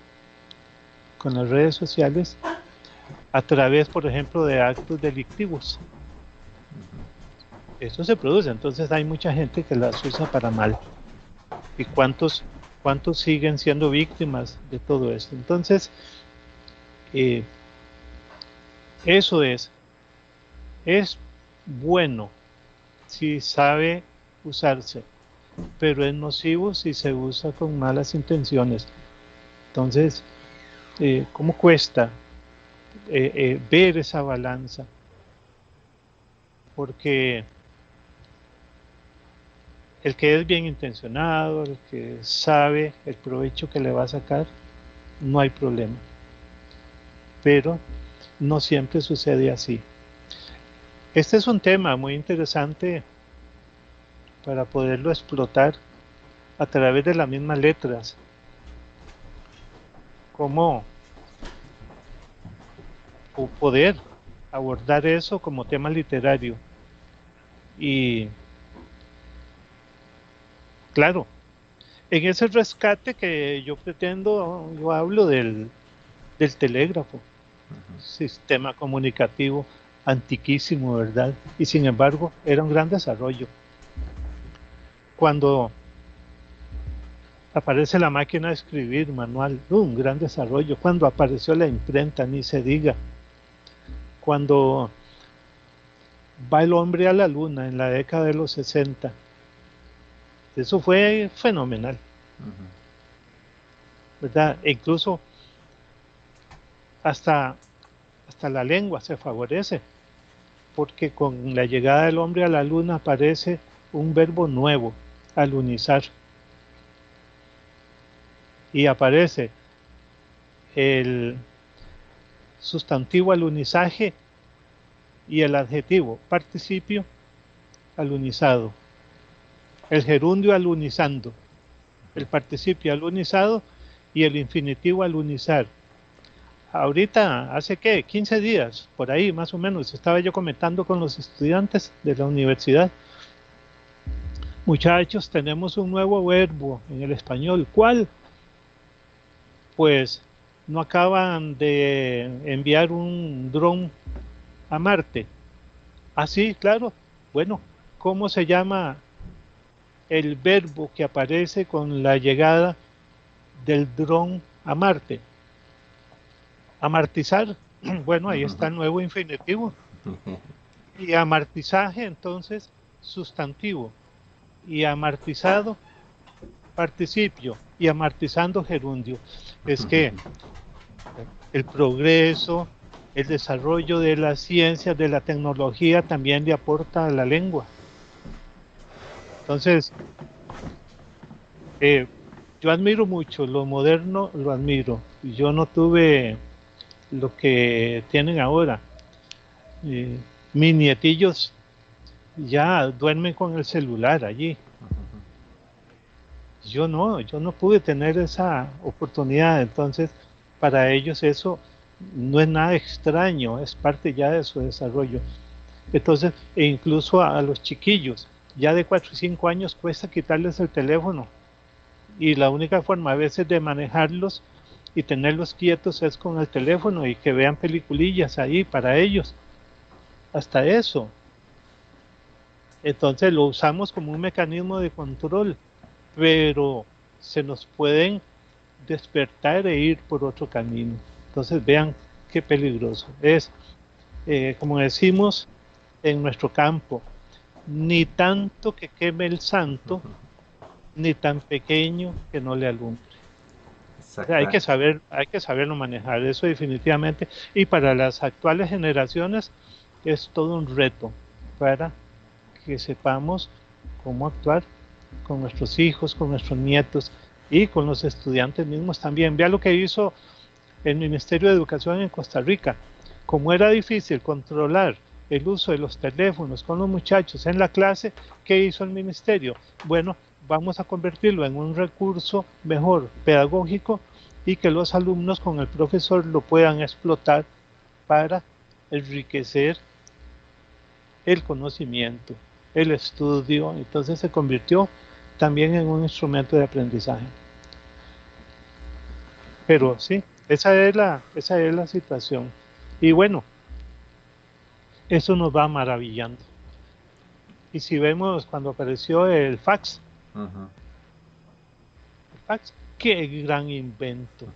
las redes sociales a través, por ejemplo, de actos delictivos. Esto se produce, entonces hay mucha gente que las usa para mal. ¿Y cuántos siguen siendo víctimas de todo esto? Entonces, eso es bueno si sabe usarse, pero es nocivo si se usa con malas intenciones. Entonces, ¿cómo cuesta ver esa balanza? Porque el que es bien intencionado, el que sabe el provecho que le va a sacar, no hay problema. Pero no siempre sucede así. Este es un tema muy interesante para poderlo explotar a través de las mismas letras. Cómo poder abordar eso como tema literario. Y claro, en ese rescate que yo pretendo, yo hablo del del telégrafo, sistema comunicativo antiquísimo, ¿verdad? Y sin embargo, era un gran desarrollo. Cuando aparece la máquina de escribir manual, un gran desarrollo. Cuando apareció la imprenta, ni se diga. Cuando va el hombre a la luna en la década de los 60, eso fue fenomenal, ¿verdad? E incluso hasta la lengua se favorece, porque con la llegada del hombre a la luna aparece un verbo nuevo, alunizar, y aparece el sustantivo alunizaje y el adjetivo participio alunizado, el gerundio alunizando, el participio alunizado y el infinitivo alunizar. Ahorita, hace 15 días, por ahí más o menos, estaba yo comentando con los estudiantes de la universidad. Muchachos, tenemos un nuevo verbo en el español. ¿Cuál? Pues no acaban de enviar un dron a Marte. Ah, sí, claro. Bueno, ¿cómo se llama el verbo que aparece con la llegada del dron a Marte? Amartizar. Bueno, ahí está el nuevo infinitivo. Y amartizaje, entonces, sustantivo. Y amartizado, participio. Y amartizando, gerundio. Es que el progreso, el desarrollo de las ciencias, de la tecnología, también le aporta a la lengua. Entonces, yo admiro mucho lo moderno, lo admiro. Yo no tuve lo que tienen ahora. Mis nietillos ya duermen con el celular allí. Yo no pude tener esa oportunidad. Entonces, para ellos eso no es nada extraño, es parte ya de su desarrollo. Entonces, e incluso a los chiquillos, ya de 4 y 5 años cuesta quitarles el teléfono. Y la única forma a veces de manejarlos y tenerlos quietos es con el teléfono y que vean peliculillas ahí para ellos. Hasta eso. Entonces lo usamos como un mecanismo de control, pero se nos pueden despertar e ir por otro camino. Entonces vean qué peligroso es. Como decimos en nuestro campo, ni tanto que queme el santo, ni tan pequeño que no le alumbre. O sea, hay que saberlo manejar, eso definitivamente. Y para las actuales generaciones es todo un reto para que sepamos cómo actuar con nuestros hijos, con nuestros nietos y con los estudiantes mismos también. Vea lo que hizo el Ministerio de Educación en Costa Rica. Como era difícil controlar el uso de los teléfonos con los muchachos en la clase, ¿qué hizo el ministerio? Bueno, vamos a convertirlo en un recurso mejor pedagógico y que los alumnos con el profesor lo puedan explotar para enriquecer el conocimiento, el estudio. Entonces se convirtió también en un instrumento de aprendizaje. Pero sí, esa es la situación. Y bueno, eso nos va maravillando. Y si vemos cuando apareció el fax, el fax, qué gran invento,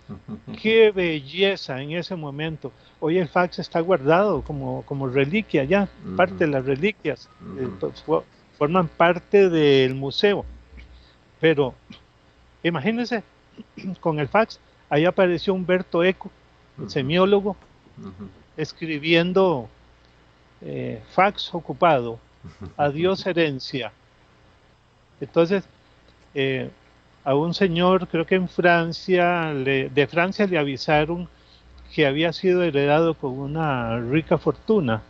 qué belleza en ese momento. Hoy el fax está guardado como reliquia ya, parte de las reliquias, forman parte del museo. Pero imagínense, con el fax, ahí apareció Humberto Eco, el semiólogo, escribiendo fax ocupado, adiós herencia. Entonces, a un señor, creo que en Francia, de Francia le avisaron que había sido heredado con una rica fortuna.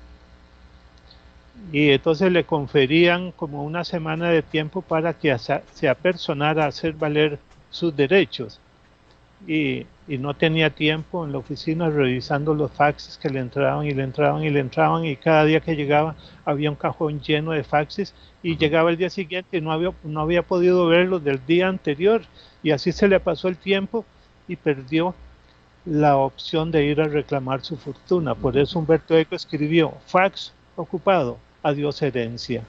Y entonces le conferían como una semana de tiempo para que se apersonara a hacer valer sus derechos. Y no tenía tiempo en la oficina revisando los faxes que le entraban y le entraban y le entraban, y cada día que llegaba había un cajón lleno de faxes, y llegaba el día siguiente y no había podido verlos del día anterior, y así se le pasó el tiempo y perdió la opción de ir a reclamar su fortuna. Por eso Humberto Eco escribió: fax ocupado, adiós herencia.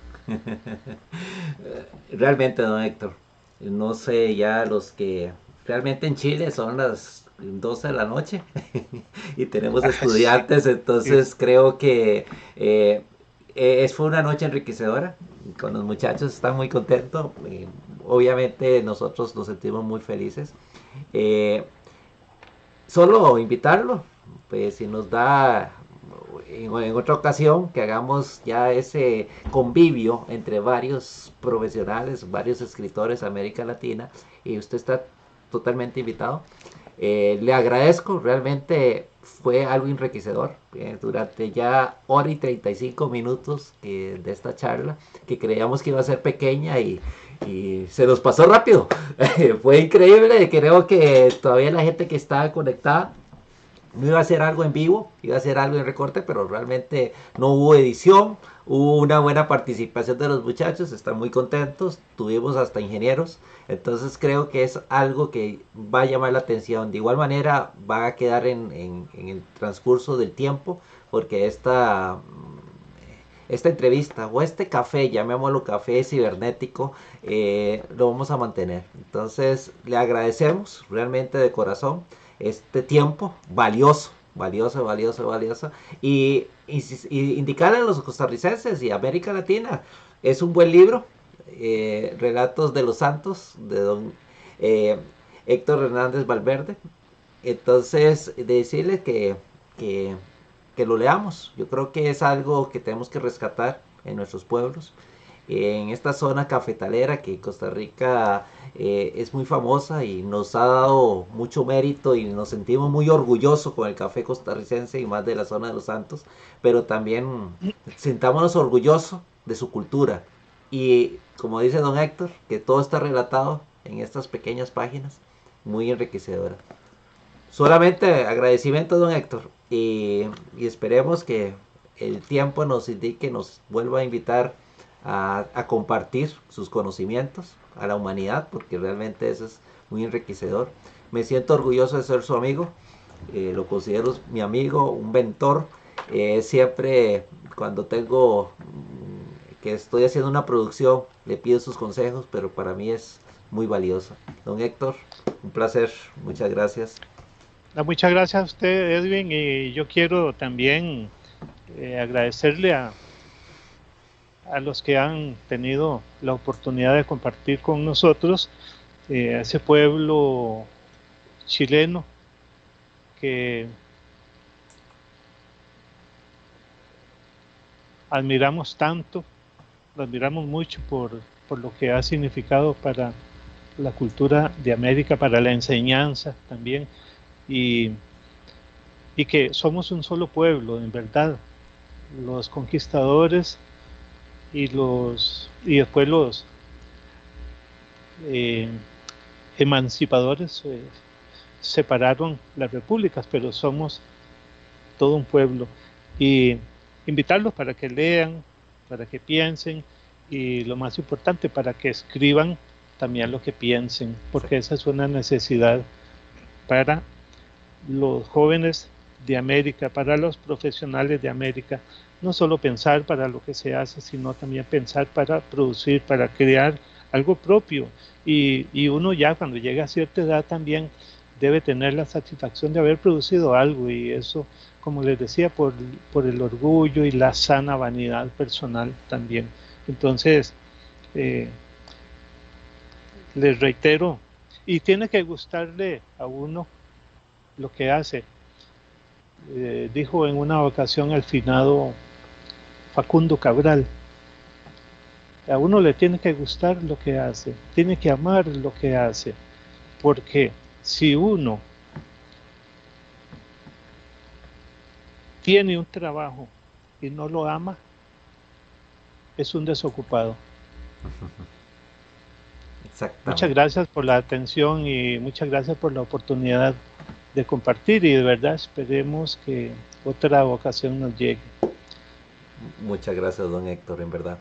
Realmente, don Héctor, no sé, ya los que realmente en Chile son las 12 de la noche y tenemos Sí, estudiantes, sí. entonces creo que fue una noche enriquecedora, con los muchachos están muy contentos, obviamente nosotros nos sentimos muy felices. Eh, Solo invitarlo, pues si nos da en otra ocasión que hagamos ya ese convivio entre varios profesionales, varios escritores de América Latina, y usted está totalmente invitado. Le agradezco, realmente fue algo enriquecedor durante ya hora y 35 minutos de esta charla, que creíamos que iba a ser pequeña y se nos pasó rápido. Fue increíble, creo que todavía la gente que estaba conectada no iba a ser algo en vivo, iba a ser algo en recorte, pero realmente no hubo edición, hubo una buena participación de los muchachos, están muy contentos, tuvimos hasta ingenieros, entonces creo que es algo que va a llamar la atención. De igual manera va a quedar en el transcurso del tiempo, porque esta entrevista o este café, llamémoslo café cibernético, lo vamos a mantener. Entonces le agradecemos realmente de corazón este tiempo valioso, valioso, valioso, valioso. Y indicarle a los costarricenses y América Latina, es un buen libro, Relatos de los Santos, de don eh, Héctor Hernández Valverde. Entonces, decirles que, que lo leamos. Yo creo que es algo que tenemos que rescatar en nuestros pueblos. En esta zona cafetalera que Costa Rica es muy famosa y nos ha dado mucho mérito y nos sentimos muy orgullosos con el café costarricense y más de la zona de los Santos, pero también sintámonos orgullosos de su cultura. Y como dice don Héctor, que todo está relatado en estas pequeñas páginas, muy enriquecedora. Solamente agradecimiento, don Héctor, y esperemos que el tiempo nos indique, nos vuelva a invitar a compartir sus conocimientos a la humanidad, porque realmente eso es muy enriquecedor. Me siento orgulloso de ser su amigo, lo considero mi amigo, un mentor. Siempre cuando tengo que estoy haciendo una producción, le pido sus consejos, pero para mí es muy valioso. Don Héctor, un placer, muchas gracias. Muchas gracias a usted, Edwin, y yo quiero también agradecerle a los que han tenido la oportunidad de compartir con nosotros, a ese pueblo chileno que admiramos tanto, lo admiramos mucho por lo que ha significado para la cultura de América, para la enseñanza también, y, y que somos un solo pueblo, en verdad. Los conquistadores y después los eh, emancipadores separaron las repúblicas, pero somos todo un pueblo. Y invitarlos para que lean, para que piensen, y lo más importante, para que escriban también lo que piensen, porque esa es una necesidad para los jóvenes de América, para los profesionales de América, no solo pensar para lo que se hace, sino también pensar para producir, para crear algo propio. Y uno ya cuando llega a cierta edad también debe tener la satisfacción de haber producido algo, y eso, como les decía, por el orgullo y la sana vanidad personal también. Entonces, les reitero, y tiene que gustarle a uno lo que hace. Dijo en una ocasión el finado Facundo Cabral: a uno le tiene que gustar lo que hace, tiene que amar lo que hace, porque si uno tiene un trabajo y no lo ama, es un desocupado. Muchas Exactamente. gracias por la atención y muchas gracias por la oportunidad de compartir, y de verdad esperemos que otra ocasión nos llegue. Muchas gracias, don Héctor, en verdad.